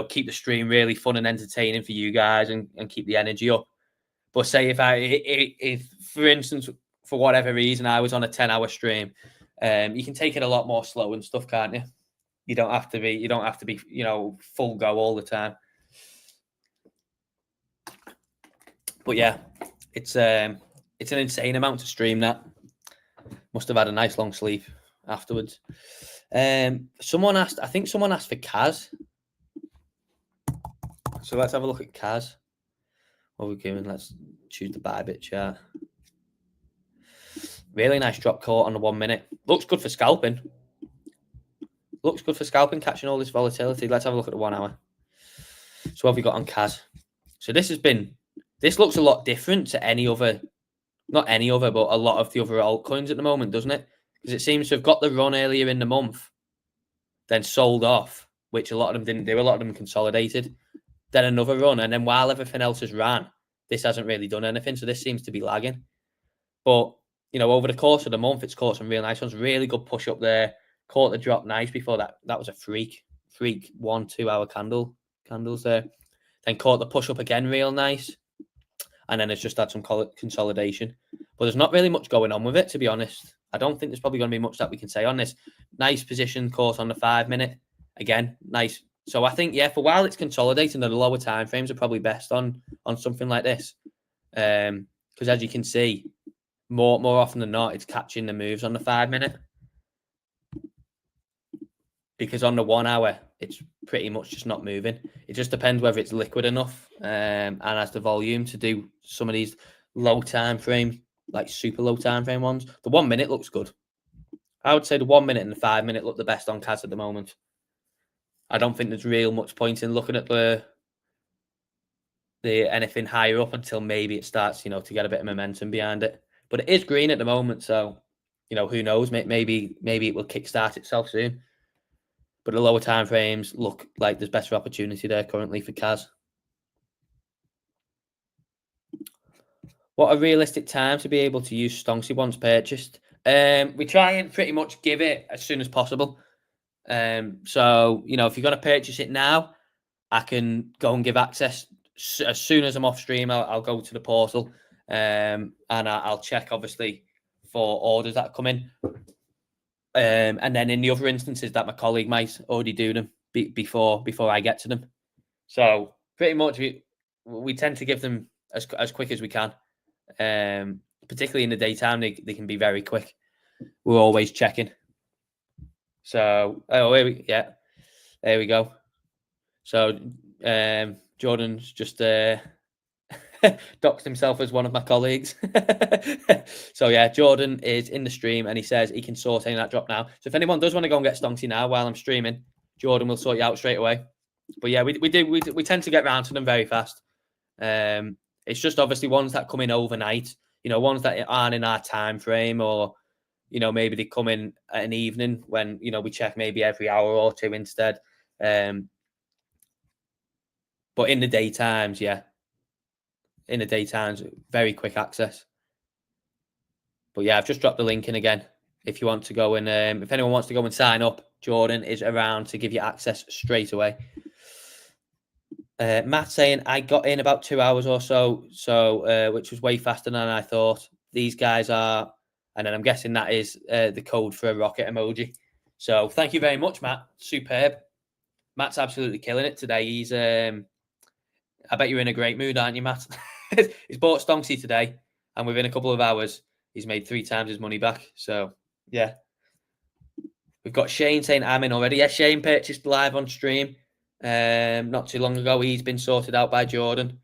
keep the stream really fun and entertaining for you guys and keep the energy up. But say if for instance, for whatever reason, I was on a 10-hour stream, you can take it a lot more slow and stuff, can't you? You don't have to be, full go all the time. But yeah, it's an insane amount to stream that. Must have had a nice long sleep afterwards. Someone asked for Kaz. So let's have a look at Kaz. What are we doing? Let's choose the Bybit chart. Really nice drop caught on the 1 minute. Looks good for scalping. Catching all this volatility. Let's have a look at the 1 hour. So what have we got on Kaz? So this looks a lot different to not any other, but a lot of the other altcoins at the moment, doesn't it? Because it seems to have got the run earlier in the month, then sold off, which a lot of them didn't do. A lot of them consolidated, then another run. And then while everything else has ran, this hasn't really done anything. So this seems to be lagging. But, over the course of the month, it's caught some real nice ones. Really good push up there. Caught the drop nice before that. That was a freak 1-2 hour candles there. Then caught the push up again real nice. And then it's just had some consolidation. But there's not really much going on with it, to be honest. I don't think there's probably going to be much that we can say on this. Nice position caught on the 5 minute. Again, nice. So I think, yeah, for while it's consolidating, the lower time frames are probably best on something like this. Because as you can see, more often than not, it's catching the moves on the 5 minute. Because on the 1 hour, it's pretty much just not moving. It just depends whether it's liquid enough and has the volume to do some of these low time frame, like super low time frame ones. The 1 minute looks good. I would say the 1 minute and the 5 minute look the best on Kaz at the moment. I don't think there's real much point in looking at the anything higher up until maybe it starts, to get a bit of momentum behind it. But it is green at the moment, so who knows? Maybe it will kickstart itself soon. But the lower time frames look like there's better opportunity there currently for Kaz. What a realistic time to be able to use Stonksy once purchased. We try and pretty much give it as soon as possible. So, if you're going to purchase it now, I can go and give access as soon as I'm off stream. I'll go to the portal and I'll check, obviously, for orders that come in. And then in the other instances that my colleague might already do them before I get to them. So pretty much we tend to give them as quick as we can. Particularly in the daytime, they can be very quick. We're always checking. So there we go. So Jordan's just doxed himself as one of my colleagues. So yeah, Jordan is in the stream and he says he can sort any of that drop now. So if anyone does want to go and get Stonksy now while I'm streaming, Jordan will sort you out straight away. But yeah, we tend to get round to them very fast. It's just obviously ones that come in overnight, ones that aren't in our time frame, or maybe they come in at an evening when we check maybe every hour or two instead. But in the daytimes, very quick access. But yeah, I've just dropped the link in again. If you want to go and if anyone wants to go and sign up, Jordan is around to give you access straight away. Matt saying I got in about 2 hours or so, which was way faster than I thought. These guys are, and then I'm guessing that is the code for a rocket emoji. So thank you very much, Matt. Superb. Matt's absolutely killing it today. He's I bet you're in a great mood, aren't you, Matt? He's bought Stonksy today, and within a couple of hours, he's made 3 times his money back. So, yeah. We've got Shane saying I'm in already. Yes, Shane purchased live on stream not too long ago. He's been sorted out by Jordan.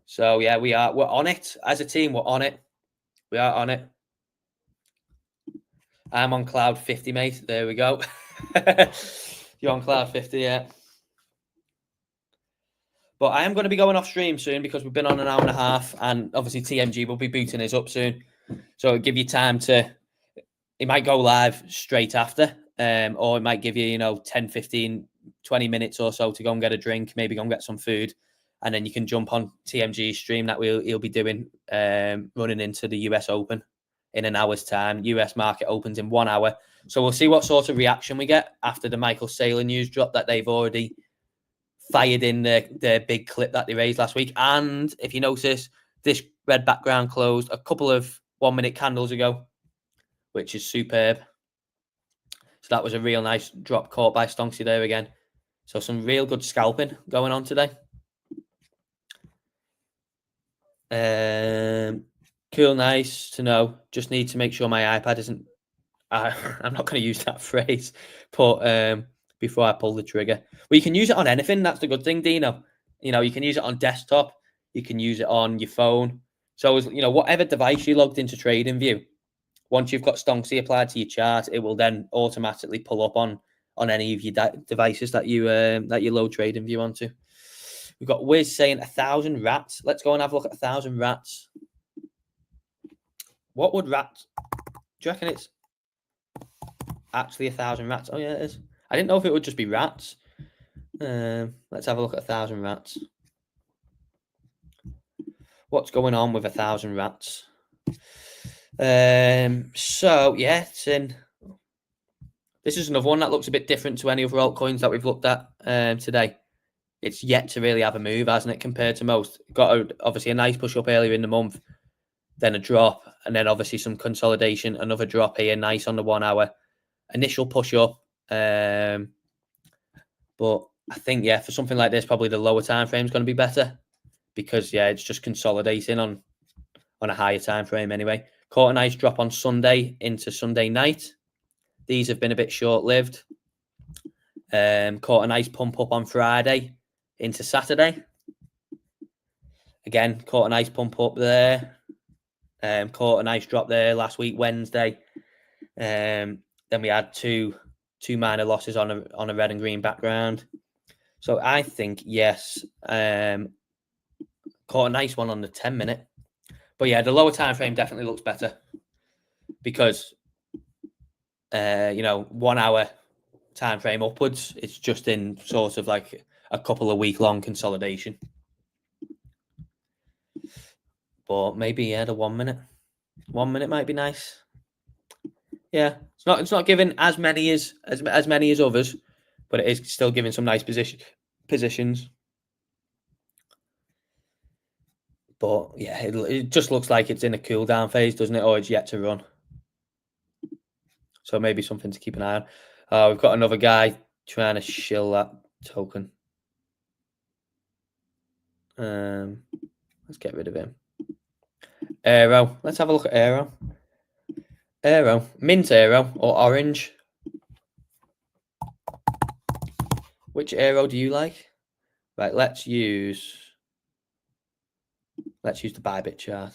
So, yeah, we're on it. As a team, we're on it. We are on it. I'm on cloud 50, mate. There we go. You're on cloud 50, yeah. But I am going to be going off stream soon because we've been on an hour and a half, and obviously TMG will be booting us up soon. So it'll give you time to, it might go live straight after, or it might give you, 10, 15, 20 minutes or so to go and get a drink, maybe go and get some food. And then you can jump on TMG's stream that he'll be doing, running into the US Open in an hour's time. US market opens in 1 hour. So we'll see what sort of reaction we get after the Michael Saylor news drop that they've already fired in the big clip that they raised last week. And if you notice, this red background closed a couple of 1 minute candles ago, which is superb. So that was a real nice drop caught by Stonksy there again. So some real good scalping going on today. Cool, nice to know. Just need to make sure my iPad isn't. I'm not going to use that phrase, but before I pull the trigger, well, you can use it on anything. That's the good thing, Dino. You can use it on desktop. You can use it on your phone. So, whatever device you logged into TradingView, once you've got Stonksy applied to your chart, it will then automatically pull up on any of your devices that you load TradingView onto. We've got Wiz saying 1,000 rats. Let's go and have a look at 1,000 rats. What would rats? Do you reckon it's actually 1,000 rats? Oh yeah, it is. I didn't know if it would just be rats. Let's have a look at 1,000 rats. What's going on with 1,000 rats? So yeah, it's in. This is another one that looks a bit different to any other altcoins that we've looked at today. It's yet to really have a move, hasn't it, compared to most? Got obviously a nice push up earlier in the month, then a drop, and then obviously some consolidation, another drop here, nice on the 1 hour. Initial push up. But I think, for something like this, probably the lower time frame is going to be better because, it's just consolidating on a higher time frame anyway. Caught a nice drop on Sunday into Sunday night. These have been a bit short-lived. Caught a nice pump up on Friday into Saturday. Again, caught a nice pump up there. Caught a nice drop there last week, Wednesday. Then we had two minor losses on a red and green background. So I think, yes, caught a nice one on the 10-minute. But yeah, the lower time frame definitely looks better because 1 hour time frame upwards. It's just in sort of like a couple of week long consolidation. But maybe the 1 minute. 1 minute might be nice. Yeah, it's not giving as many as others, but it is still giving some nice positions. But yeah, it just looks like it's in a cool down phase, doesn't it? Or it's yet to run. So maybe something to keep an eye on. We've got another guy trying to shill that token. Let's get rid of him. Aero. Let's have a look at Aero. Aero. Mint Aero or orange? Which Aero do you like? Right, let's use the Bybit chart.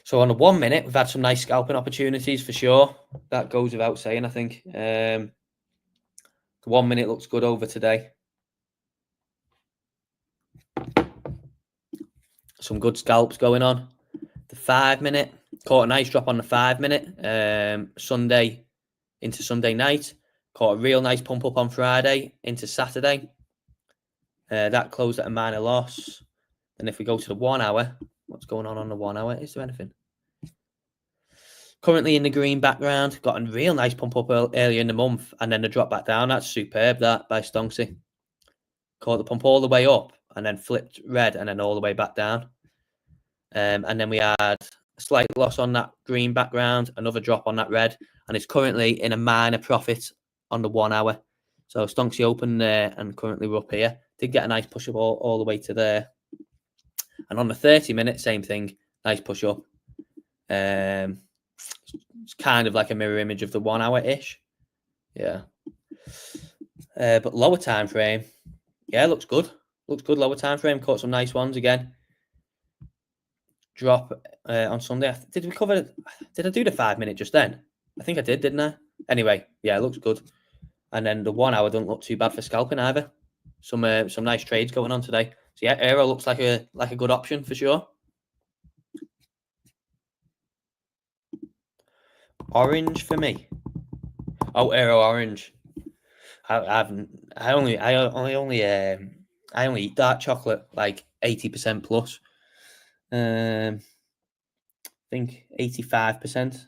So on the 1 minute, we've had some nice scalping opportunities for sure. That goes without saying, I think. The 1 minute looks good over today. Some good scalps going on. The 5 minute, caught a nice drop on the 5 minute. Sunday into Sunday night. Caught a real nice pump up on Friday into Saturday. That closed at a minor loss. And if we go to the 1 hour, what's going on the 1 hour? Is there anything? Currently in the green background. Got a real nice pump up earlier in the month. And then the drop back down. That's superb, that, by Stonksy. Caught the pump all the way up and then flipped red and then all the way back down. And then we had a slight loss on that green background, another drop on that red. And it's currently in a minor profit on the 1 hour. So Stonksy opened there and currently we're up here. Did get a nice push up all the way to there. And on the 30 minute, same thing. Nice push up. It's kind of like a mirror image of the 1 hour ish. Yeah. But lower time frame. Yeah, looks good. Looks good lower time frame. Caught some nice ones again. Drop on Sunday. Did I do the 5 minute just then? I think I did, didn't I? Anyway, yeah, it looks good. And then the 1 hour don't look too bad for scalping either. Some nice trades going on today. So yeah, Aero looks like a good option for sure. Orange for me. Oh, Aero orange. I only eat dark chocolate like 80% plus. I think 85%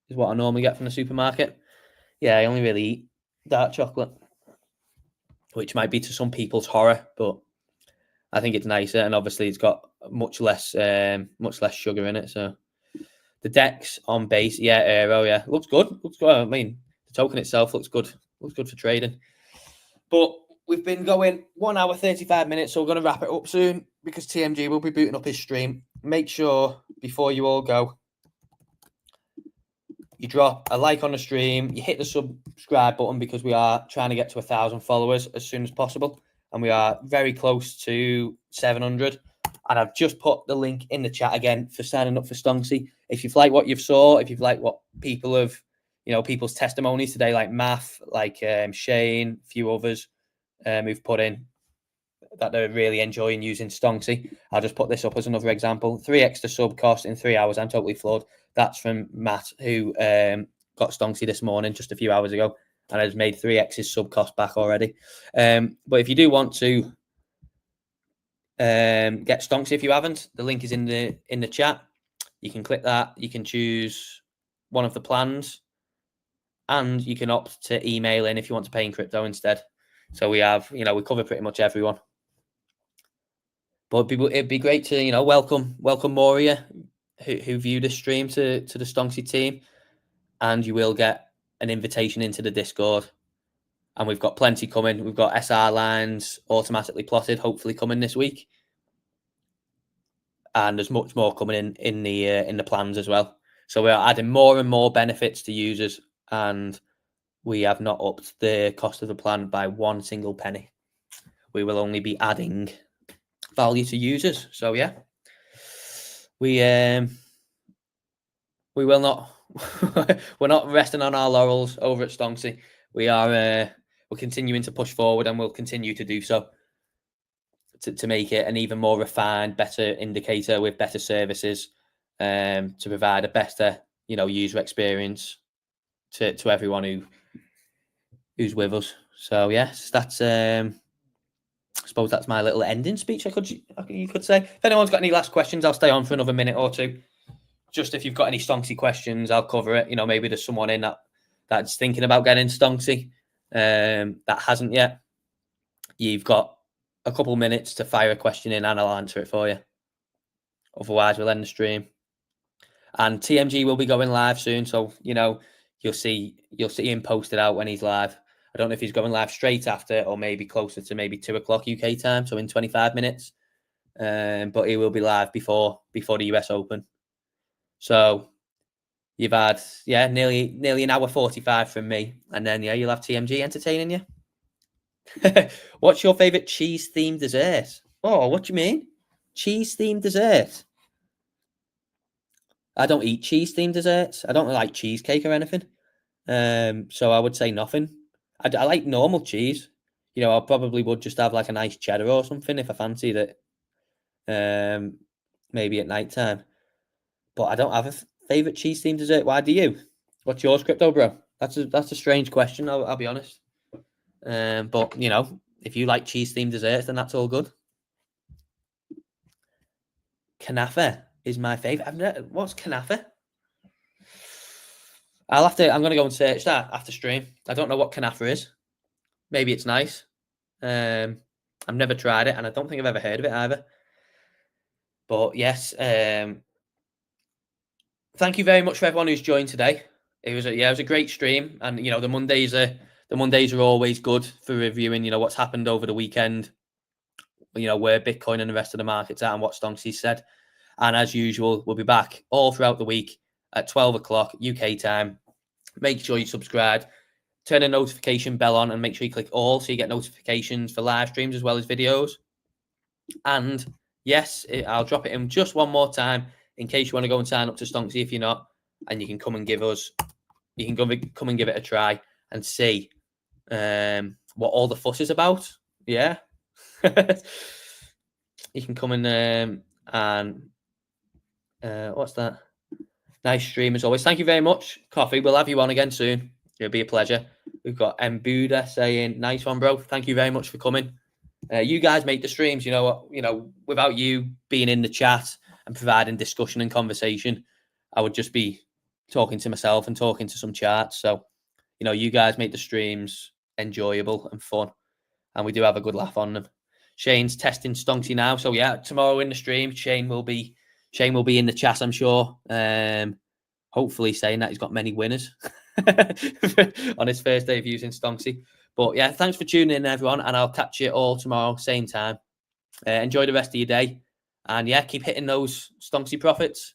is what I normally get from the supermarket. Yeah, I only really eat dark chocolate, which might be to some people's horror, but I think it's nicer, and obviously it's got much less sugar in it. So the DEX on base, yeah, Aero, yeah, looks good. Looks good. I mean, the token itself looks good. Looks good for trading. But we've been going 1 hour 35 minutes, so we're going to wrap it up soon because TMG will be booting up his stream. Make sure before you all go, you drop a like on the stream, you hit the subscribe button because we are trying to get to 1,000 followers as soon as possible. And we are very close to 700. And I've just put the link in the chat again for signing up for Stonksy. If you've liked what you've saw, if you've liked what people have, people's testimonies today, like Math, like Shane, a few others who've put in that they're really enjoying using Stonksy. I'll just put this up as another example. 3 extra sub cost in 3 hours. I'm totally floored. That's from Matt, who got Stonksy this morning, just a few hours ago, and has made 3x's sub cost back already. But if you do want to get Stonksy, if you haven't, the link is in the chat. You can click that. You can choose one of the plans, and you can opt to email in if you want to pay in crypto instead. So we have, we cover pretty much everyone. But it'd be great to, welcome more of you who view this stream to the Stonksy team, and you will get an invitation into the Discord. And we've got plenty coming. We've got SR lines automatically plotted, hopefully coming this week, and there's much more coming in the plans as well. So we are adding more and more benefits to users, and we have not upped the cost of the plan by one single penny. We will only be adding value to users. So yeah, we will not. We're not resting on our laurels over at Stonksy. We're continuing to push forward, and we'll continue to do so to make it an even more refined, better indicator with better services, to provide a better user experience to everyone who's with us. So yes, that's I suppose that's my little ending speech. You could say. If anyone's got any last questions, I'll stay on for another minute or two. Just if you've got any Stonksy questions, I'll cover it. Maybe there's someone in that's thinking about getting Stonksy that hasn't yet. You've got a couple minutes to fire a question in, and I'll answer it for you. Otherwise, we'll end the stream. And TMG will be going live soon, so you'll see him posted out when he's live. I don't know if he's going live straight after or maybe closer to maybe 2:00 UK time, so in 25 minutes. But he will be live before the US Open. So you've had nearly an hour 45 from me, and then you'll have TMG entertaining you. What's your favorite cheese themed dessert? Oh, what do you mean? Cheese themed dessert? I don't eat cheese themed desserts. I don't like cheesecake or anything. So I would say nothing. I like normal cheese. I probably would just have like a nice cheddar or something if I fancied it. Maybe at night time. But I don't have a favorite cheese themed dessert. Why do you? What's yours, Crypto Bro? That's a strange question. I'll be honest. But if you like cheese themed desserts, then that's all good. Kanafa is my favorite. What's kanafa? I'm going to go and search that after stream. I don't know what kanafa is. Maybe it's nice. I've never tried it, and I don't think I've ever heard of it either. But yes, thank you very much for everyone who's joined today. It was a great stream, and the Mondays are always good for reviewing what's happened over the weekend. Where Bitcoin and the rest of the market's at, and what Stonksy said. And as usual, we'll be back all throughout the week at 12:00 UK time. Make sure you subscribe, turn the notification bell on, and make sure you click all so you get notifications for live streams as well as videos. And yes, I'll drop it in just one more time in case you want to go and sign up to Stonksy if you're not, and you can come and give it a try and see what all the fuss is about. Yeah. You can come in and what's that? Nice stream as always. Thank you very much, Coffee. We'll have you on again soon. It'll be a pleasure. We've got Buddha saying, "Nice one, bro. Thank you very much for coming." You guys make the streams. Without you being in the chat and providing discussion and conversation, I would just be talking to myself and talking to some charts. So, you guys make the streams enjoyable and fun, and we do have a good laugh on them. Shane's testing Stonksy now, so yeah, tomorrow in the stream, Shane will be in the chat, I'm sure. Hopefully saying that he's got many winners on his first day of using Stonksy. But yeah, thanks for tuning in, everyone, and I'll catch you all tomorrow, same time. Enjoy the rest of your day, and yeah, keep hitting those Stonksy profits.